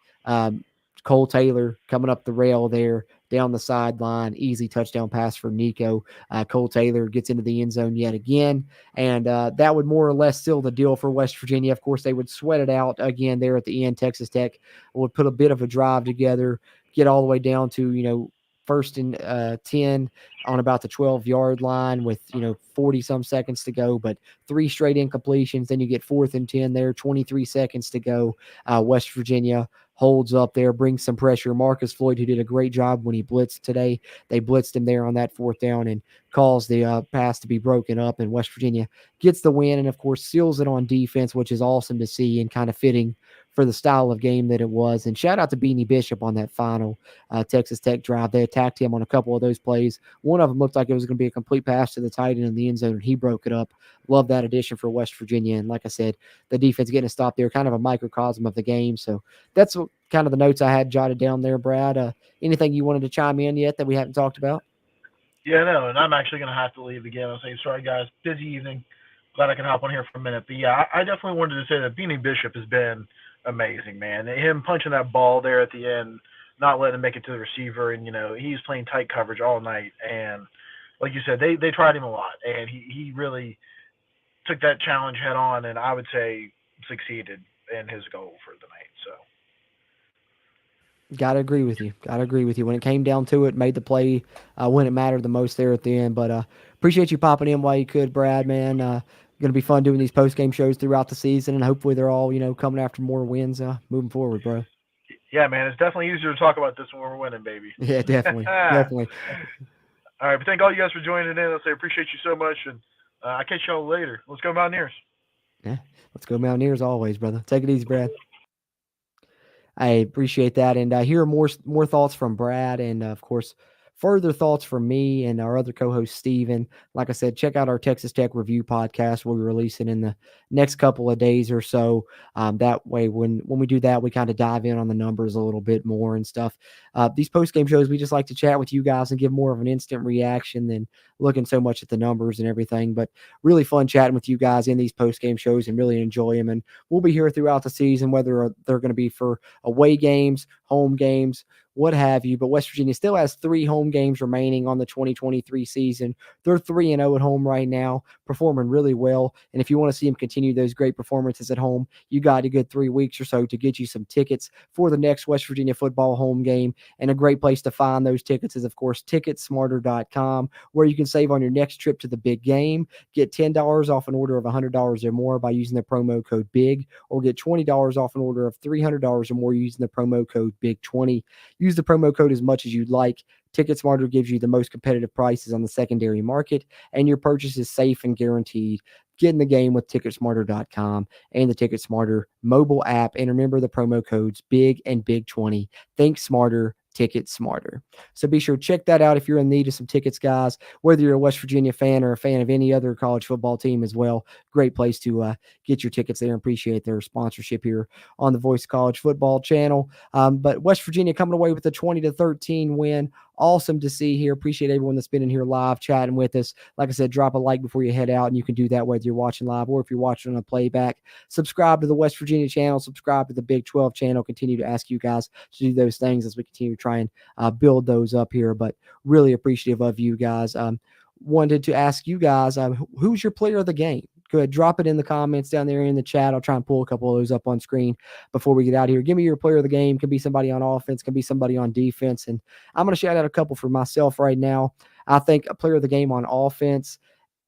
Cole Taylor coming up the rail there down the sideline. Easy touchdown pass for Nico. Cole Taylor gets into the end zone yet again, and that would more or less seal the deal for West Virginia. Of course, they would sweat it out again there at the end. Texas Tech would put a bit of a drive together, get all the way down to 1st and 10 on about the 12-yard line with 40-some seconds to go, but 3 straight incompletions. Then you get 4th and 10 there, 23 seconds to go. West Virginia holds up there, brings some pressure. Marcus Floyd, who did a great job when he blitzed today, they blitzed him there on that 4th down and caused the pass to be broken up, and West Virginia gets the win and, of course, seals it on defense, which is awesome to see and kind of fitting for the style of game that it was. And shout out to Beanie Bishop on that final Texas Tech drive. They attacked him on a couple of those plays. One of them looked like it was going to be a complete pass to the tight end in the end zone, and he broke it up. Love that addition for West Virginia. And like I said, the defense getting a stop there, kind of a microcosm of the game. So that's kind of the notes I had jotted down there, Brad. Anything you wanted to chime in yet that we haven't talked about? Yeah, no, and I'm actually going to have to leave again. I'll say, sorry, guys, busy evening. Glad I can hop on here for a minute. But yeah, I definitely wanted to say that Beanie Bishop has been amazing, man. Him punching that ball there at the end, not letting him make it to the receiver, and he's playing tight coverage all night. And like you said, they tried him a lot, and he really took that challenge head on, and I would say succeeded in his goal for the night. So. Gotta agree with you. When it came down to it, made the play when it mattered the most there at the end. But appreciate you popping in while you could, Brad, man. Going to be fun doing these post-game shows throughout the season, and hopefully they're all, coming after more wins moving forward, bro. Yeah, man, it's definitely easier to talk about this when we're winning, baby. Yeah, definitely. Definitely. All right, but thank all you guys for joining in. I'll say appreciate you so much, and I'll catch y'all later. Let's go Mountaineers. Yeah, let's go Mountaineers always, brother. Take it easy, Brad. I appreciate that, and hear more thoughts from Brad, and of course, further thoughts from me and our other co-host Steven. Like I said, check out our Texas Tech review podcast. We'll be releasing in the next couple of days or so. That way, when we do that, we kind of dive in on the numbers a little bit more and stuff. These post-game shows, we just like to chat with you guys and give more of an instant reaction than looking so much at the numbers and everything. But really fun chatting with you guys in these post-game shows and really enjoy them. And we'll be here throughout the season, whether they're going to be for away games, home games, what have you. But West Virginia still has 3 home games remaining on the 2023 season. They're 3-0 at home right now, performing really well. And if you want to see them continue those great performances at home, you got a good 3 weeks or so to get you some tickets for the next West Virginia football home game. And a great place to find those tickets is, of course, ticketsmarter.com, where you can save on your next trip to the big game. Get $10 off an order of $100 or more by using the promo code BIG, or get $20 off an order of $300 or more using the promo code BIG20. Use the promo code as much as you'd like. Ticket Smarter gives you the most competitive prices on the secondary market, and your purchase is safe and guaranteed. Get in the game with TicketSmarter.com and the Ticket Smarter mobile app. And remember the promo codes BIG and BIG20. Think smarter, ticket smarter. So be sure to check that out if you're in need of some tickets, guys. Whether you're a West Virginia fan or a fan of any other college football team as well, great place to get your tickets there and appreciate their sponsorship here on the Voice College Football channel. But West Virginia coming away with a 20-13 win. Awesome to see here. Appreciate everyone that's been in here live chatting with us. Like I said, drop a like before you head out, and you can do that whether you're watching live or if you're watching on a playback. Subscribe to the West Virginia channel, subscribe to the Big 12 channel. Continue to ask you guys to do those things as we continue to try and build those up here. But really appreciative of you guys. Wanted to ask you guys, who's your player of the game? Go ahead, drop it in the comments down there in the chat. I'll try and pull a couple of those up on screen before we get out of here. Give me your player of the game. Can be somebody on offense, can be somebody on defense. And I'm going to shout out a couple for myself right now. I think a player of the game on offense,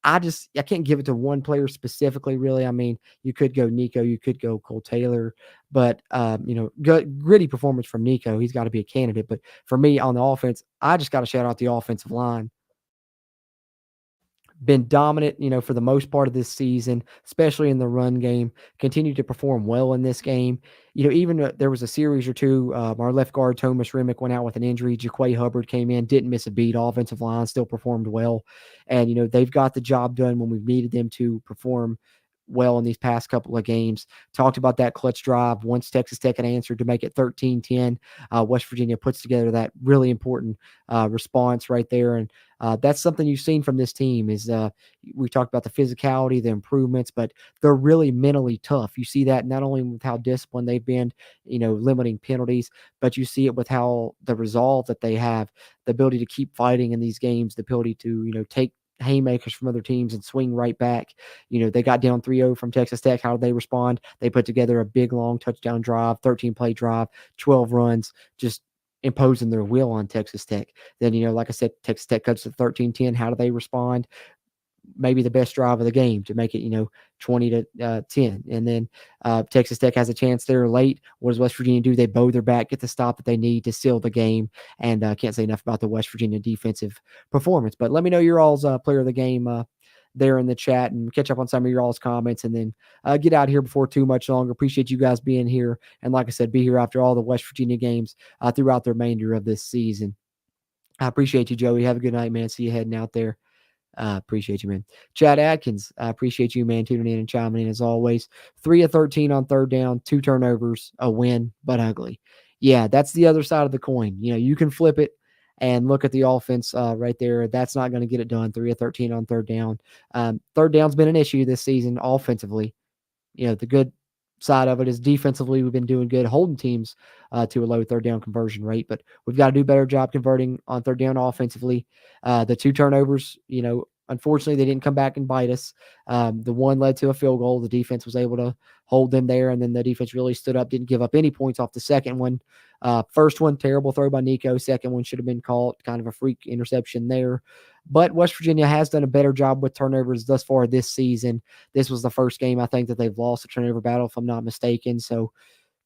I can't give it to one player specifically, really. I mean, you could go Nico, you could go Cole Taylor, but good, gritty performance from Nico. He's got to be a candidate. But for me on the offense, I just got to shout out the offensive line. Been dominant, for the most part of this season, especially in the run game. Continued to perform well in this game. Even there was a series or two. Our left guard Thomas Remick went out with an injury. Jaquay Hubbard came in, didn't miss a beat. Offensive line still performed well, and they've got the job done when we've needed them to perform well in these past couple of games. Talked about that clutch drive once Texas Tech had answered to make it 13-10. West Virginia puts together that really important response right there, and that's something you've seen from this team is we talked about the physicality, the improvements, but they're really mentally tough. You see that not only with how disciplined they've been, limiting penalties, but you see it with how the resolve that they have, the ability to keep fighting in these games, the ability to, take haymakers from other teams and swing right back. They got down 3-0 from Texas Tech. How did they respond? They put together a big, long touchdown drive, 13-play drive, 12 runs, just imposing their will on Texas Tech. Then, like I said, Texas Tech cuts to 13-10. How do they respond? Maybe the best drive of the game to make it, 20-10. And then Texas Tech has a chance there late. What does West Virginia do? They bow their back, get the stop that they need to seal the game. And can't say enough about the West Virginia defensive performance. But let me know your all's player of the game there in the chat and catch up on some of your all's comments, and then get out here before too much longer. Appreciate you guys being here. And like I said, be here after all the West Virginia games throughout the remainder of this season. I appreciate you, Joey. Have a good night, man. See you heading out there. Appreciate you, man. Chad Atkins, I appreciate you, man, tuning in and chiming in as always. 3 of 13 on third down, 2 turnovers, a win, but ugly. Yeah, that's the other side of the coin. You can flip it and look at the offense right there. That's not going to get it done. 3 of 13 on third down. Third down's been an issue this season offensively. The good side of it is defensively, we've been doing good, holding teams to a low third down conversion rate, but we've got to do a better job converting on third down offensively. The 2 turnovers, unfortunately, they didn't come back and bite us. The one led to a field goal. The defense was able to hold them there, and then the defense really stood up, didn't give up any points off the second one. First one, terrible throw by Nico. Second one should have been called, kind of a freak interception there. But West Virginia has done a better job with turnovers thus far this season. This was the first game, I think, that they've lost a turnover battle, if I'm not mistaken. So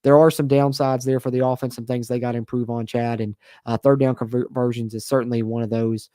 there are some downsides there for the offense, some things they got to improve on, Chad, and third down conversions is certainly one of those.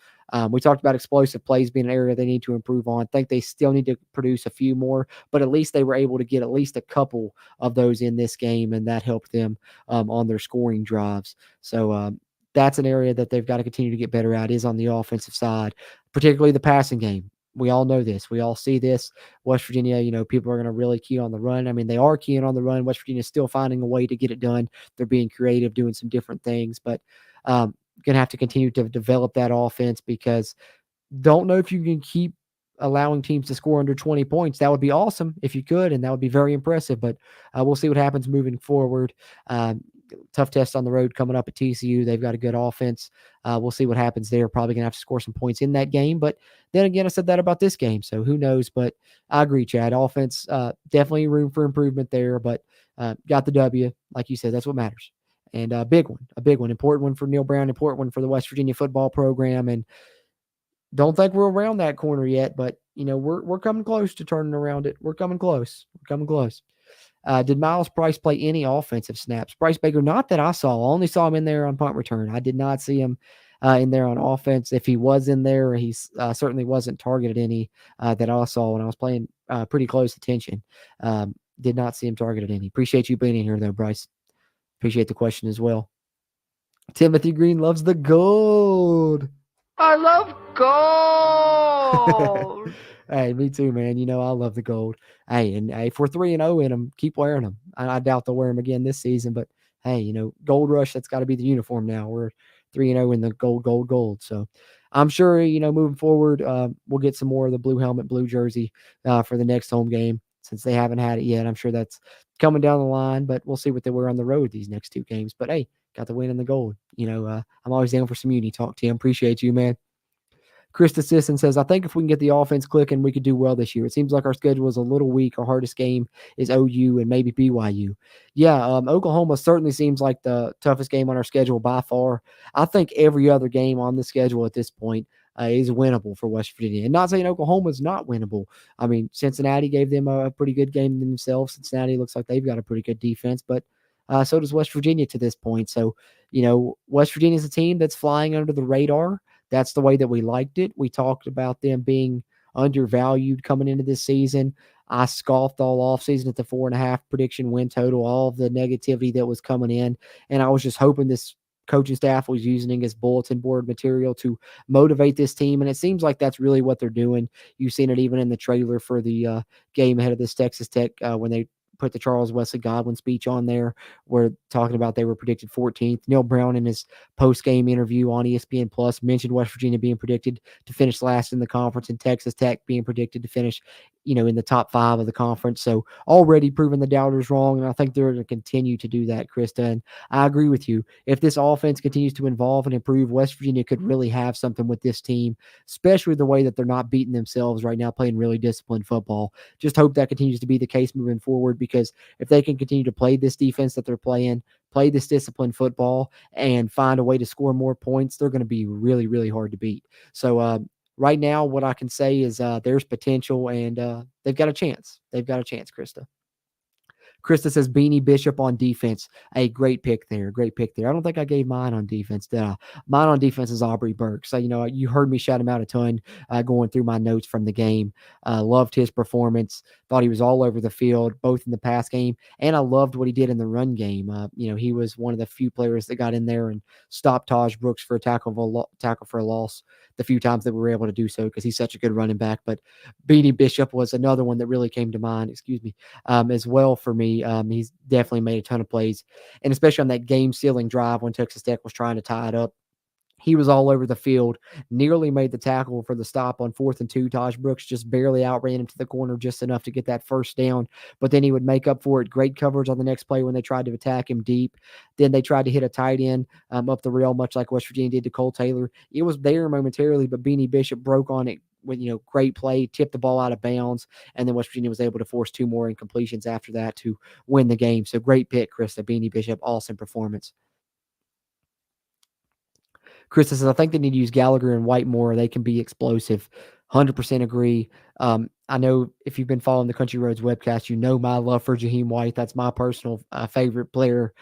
We talked about explosive plays being an area they need to improve on. I think they still need to produce a few more, but at least they were able to get at least a couple of those in this game, and that helped them on their scoring drives. So that's an area that they've got to continue to get better at, is on the offensive side, particularly the passing game. We all know this. We all see this. West Virginia, people are going to really key on the run. I mean, they are keying on the run. West Virginia is still finding a way to get it done. They're being creative, doing some different things, but going to have to continue to develop that offense, because don't know if you can keep allowing teams to score under 20 points. That would be awesome if you could, and that would be very impressive, but we'll see what happens moving forward. Tough test on the road coming up at TCU. They've got a good offense. We'll see what happens there. Probably going to have to score some points in that game. But then again, I said that about this game, so who knows? But I agree, Chad. Offense, definitely room for improvement there, but got the W. Like you said, that's what matters. And a big one, important one for Neil Brown, important one for the West Virginia football program. And don't think we're around that corner yet, but, we're coming close to turning around it. We're coming close. Did Miles Price play any offensive snaps? Bryce Baker, not that I saw. I only saw him in there on punt return. I did not see him in there on offense. If he was in there, he certainly wasn't targeted any that I saw when I was playing pretty close attention. Did not see him targeted any. Appreciate you being in here, though, Bryce. Appreciate the question as well. Timothy Green loves the gold. I love gold. Hey, me too, man. You know, I love the gold. Hey, and hey, if we're 3-0 in them, keep wearing them. I doubt they'll wear them again this season, but hey, you know, Gold Rush, that's got to be the uniform now. We're 3-0 in the gold, gold, gold. So I'm sure, you know, moving forward, we'll get some more of the blue helmet, blue jersey for the next home game since they haven't had it yet. I'm sure that's coming down the line, but we'll see what they wear on the road these next two games. But hey, got the win and the gold. You know, I'm always down for some uni talk, Tim. Appreciate you, man. Krista Sisson says, I think if we can get the offense clicking, we could do well this year. It seems like our schedule is a little weak. Our hardest game is OU and maybe BYU. Yeah, Oklahoma certainly seems like the toughest game on our schedule by far. I think every other game on the schedule at this point is winnable for West Virginia. And not saying Oklahoma is not winnable. I mean, Cincinnati gave them a pretty good game themselves. Cincinnati looks like they've got a pretty good defense, but so does West Virginia to this point. So, you know, West Virginia is a team that's flying under the radar. That's the way that we liked it. We talked about them being undervalued coming into this season. I scoffed all offseason at the 4.5 prediction win total, all of the negativity that was coming in. And I was just hoping this coaching staff was using it as bulletin board material to motivate this team. And it seems like that's really what they're doing. You've seen it even in the trailer for the game ahead of this Texas Tech when they put the Charles Wesley Godwin speech on there. We're talking about they were predicted 14th. Neil Brown in his post-game interview on ESPN Plus mentioned West Virginia being predicted to finish last in the conference and Texas Tech being predicted to finish, you know, in the top 5 of the conference. So already proving the doubters wrong, and I think they're going to continue to do that, Krista. And I agree with you. If this offense continues to evolve and improve, West Virginia could really have something with this team, especially the way that they're not beating themselves right now, playing really disciplined football. Just hope that continues to be the case moving forward, because if they can continue to play this defense that they're playing, play this disciplined football, and find a way to score more points, they're going to be really, really hard to beat. So right now, what I can say is there's potential, and they've got a chance. They've got a chance, Krista. Krista says Beanie Bishop on defense. A great pick there. Great pick there. I don't think I gave mine on defense, did I? Mine on defense is Aubrey Burke. So, you know, you heard me shout him out a ton going through my notes from the game. Loved his performance. Thought he was all over the field, both in the pass game, and I loved what he did in the run game. You know, he was one of the few players that got in there and stopped Taj Brooks for a tackle for a loss the few times that we were able to do so, because he's such a good running back. But Beanie Bishop was another one that really came to mind, as well for me. He's definitely made a ton of plays, and especially on that game-sealing drive when Texas Tech was trying to tie it up. He was all over the field, nearly made the tackle for the stop on 4th and 2. Taj Brooks just barely outran him to the corner just enough to get that first down, but then he would make up for it. Great coverage on the next play when they tried to attack him deep. Then they tried to hit a tight end up the rail, much like West Virginia did to Cole Taylor. It was there momentarily, but Beanie Bishop broke on it with, you know, great play, tipped the ball out of bounds, and then West Virginia was able to force 2 more incompletions after that to win the game. So great pick, Krista. Beanie Bishop, awesome performance. Chris says, I think they need to use Gallagher and White more. They can be explosive. 100% agree. I know if you've been following the Country Roads webcast, you know my love for Jaheim White. That's my personal favorite player.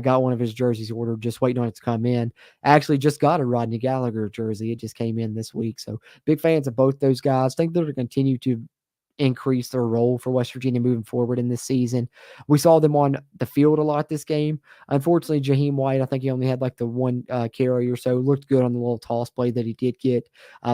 Got one of his jerseys ordered, just waiting on it to come in. Actually, just got a Rodney Gallagher jersey. It just came in this week. So big fans of both those guys. Think they're going to continue to increase their role for West Virginia moving forward in this season. We saw them on the field a lot this game. Unfortunately, Jaheim White, I think he only had like the one carry or so. Looked good on the little toss play that he did get.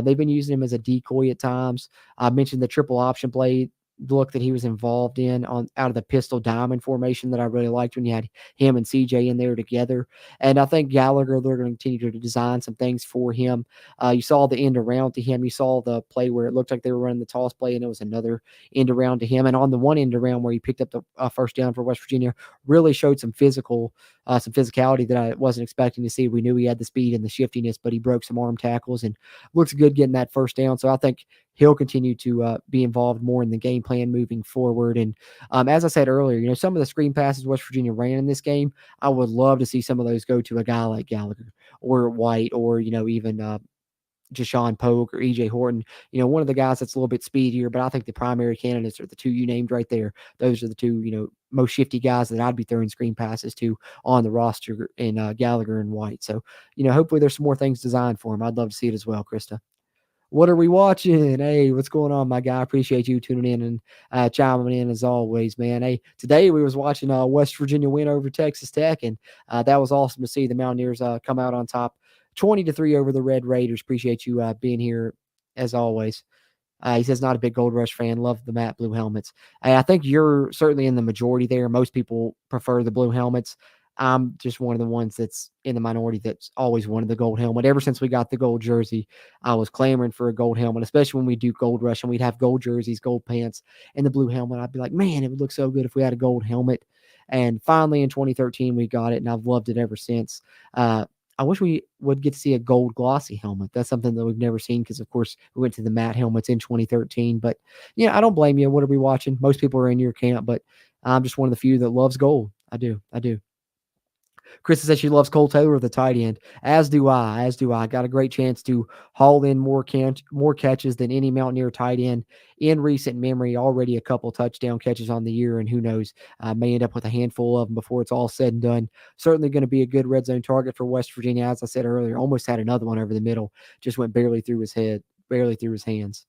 They've been using him as a decoy at times. I mentioned the triple option play look that he was involved in on out of the pistol diamond formation that I really liked when you had him and CJ in there together. And I think Gallagher, they're going to continue to design some things for him. You saw the end around to him. You saw the play where it looked like they were running the toss play, and it was another end around to him. And on the one end around where he picked up the first down for West Virginia, really showed some physicality that I wasn't expecting to see. We knew he had the speed and the shiftiness, but he broke some arm tackles and looks good getting that first down. So I think he'll continue to be involved more in the game plan moving forward. And as I said earlier, you know, some of the screen passes West Virginia ran in this game, I would love to see some of those go to a guy like Gallagher or White, or, you know, even Jashawn Polk or EJ Horton, one of the guys that's a little bit speedier, but I think the primary candidates are the two you named right there. Those are the two, most shifty guys that I'd be throwing screen passes to on the roster in Gallagher and White. So, hopefully there's some more things designed for him. I'd love to see it as well, Krista. What are we watching? Hey, what's going on, my guy? I appreciate you tuning in and chiming in as always, man. Hey, today we was watching West Virginia win over Texas Tech, and that was awesome to see the Mountaineers come out on top, 20-3 over the Red Raiders. Appreciate you being here as always. He says not a big Gold Rush fan. Love the matte blue helmets. I think you're certainly in the majority there. Most people prefer the blue helmets. I'm just one of the ones that's in the minority that's always wanted the gold helmet. Ever since we got the gold jersey, I was clamoring for a gold helmet, especially when we do Gold Rush and we'd have gold jerseys, gold pants, and the blue helmet. I'd be like, man, it would look so good if we had a gold helmet. And finally in 2013, we got it, and I've loved it ever since. I wish we would get to see a gold glossy helmet. That's something that we've never seen because, of course, we went to the matte helmets in 2013. But, yeah, I don't blame you. What are we watching? Most people are in your camp, but I'm just one of the few that loves gold. I do. I do. Krista says she loves Cole Taylor, the tight end. As do I. As do I. Got a great chance to haul in more catches than any Mountaineer tight end in recent memory. Already a couple touchdown catches on the year, and who knows, may end up with a handful of them before it's all said and done. Certainly going to be a good red zone target for West Virginia. As I said earlier, almost had another one over the middle. Just went barely through his head, barely through his hands.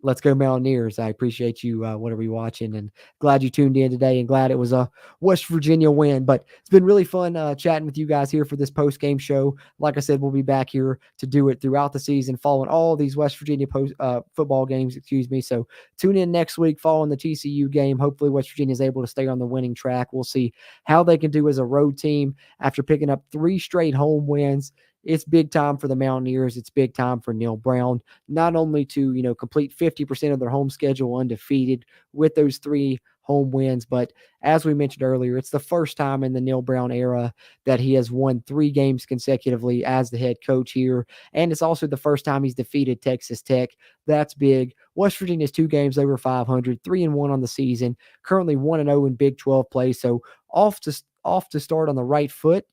Let's go Mountaineers. I appreciate you. What are we watching? And glad you tuned in today, and glad it was a West Virginia win. But it's been really fun chatting with you guys here for this post game show. Like I said, we'll be back here to do it throughout the season, following all these West Virginia football games. Excuse me. So tune in next week following the TCU game. Hopefully, West Virginia is able to stay on the winning track. We'll see how they can do as a road team after picking up 3 straight home wins. It's big time for the Mountaineers. It's big time for Neil Brown, not only to, complete 50% of their home schedule undefeated with those 3 home wins, but as we mentioned earlier, it's the first time in the Neil Brown era that he has won 3 games consecutively as the head coach here. And it's also the first time he's defeated Texas Tech. That's big. West Virginia's 2 games over 500, 3-1 on the season, currently 1-0 in Big 12 play. So off to start on the right foot.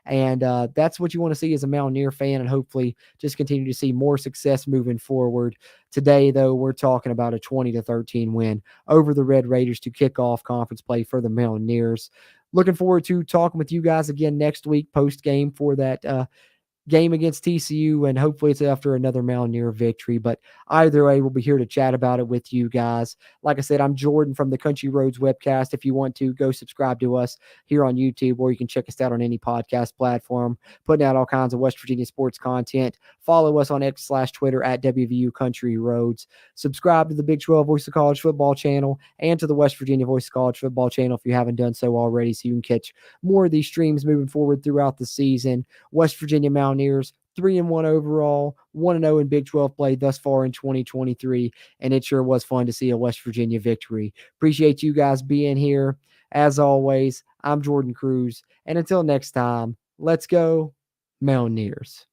And that's what you want to see as a Mountaineer fan, and hopefully just continue to see more success moving forward. Today, though, we're talking about a 20-13 win over the Red Raiders to kick off conference play for the Mountaineers. Looking forward to talking with you guys again next week post game for that game against TCU, and hopefully it's after another Mountaineer victory. But either way, we'll be here to chat about it with you guys. Like I said, I'm Jordan from the Country Roads webcast. If you want to, go subscribe to us here on YouTube, or you can check us out on any podcast platform, putting out all kinds of West Virginia sports content. Follow us on X/Twitter at WVU Country Roads. Subscribe to the Big 12 Voice of College Football channel and to the West Virginia Voice of College Football channel if you haven't done so already, so you can catch more of these streams moving forward throughout the season. West Virginia Mountaineers 3-1 overall, 1-0 in Big 12 play thus far in 2023, and it sure was fun to see a West Virginia victory. Appreciate you guys being here. As always, I'm Jordan Cruz, and until next time, let's go Mountaineers.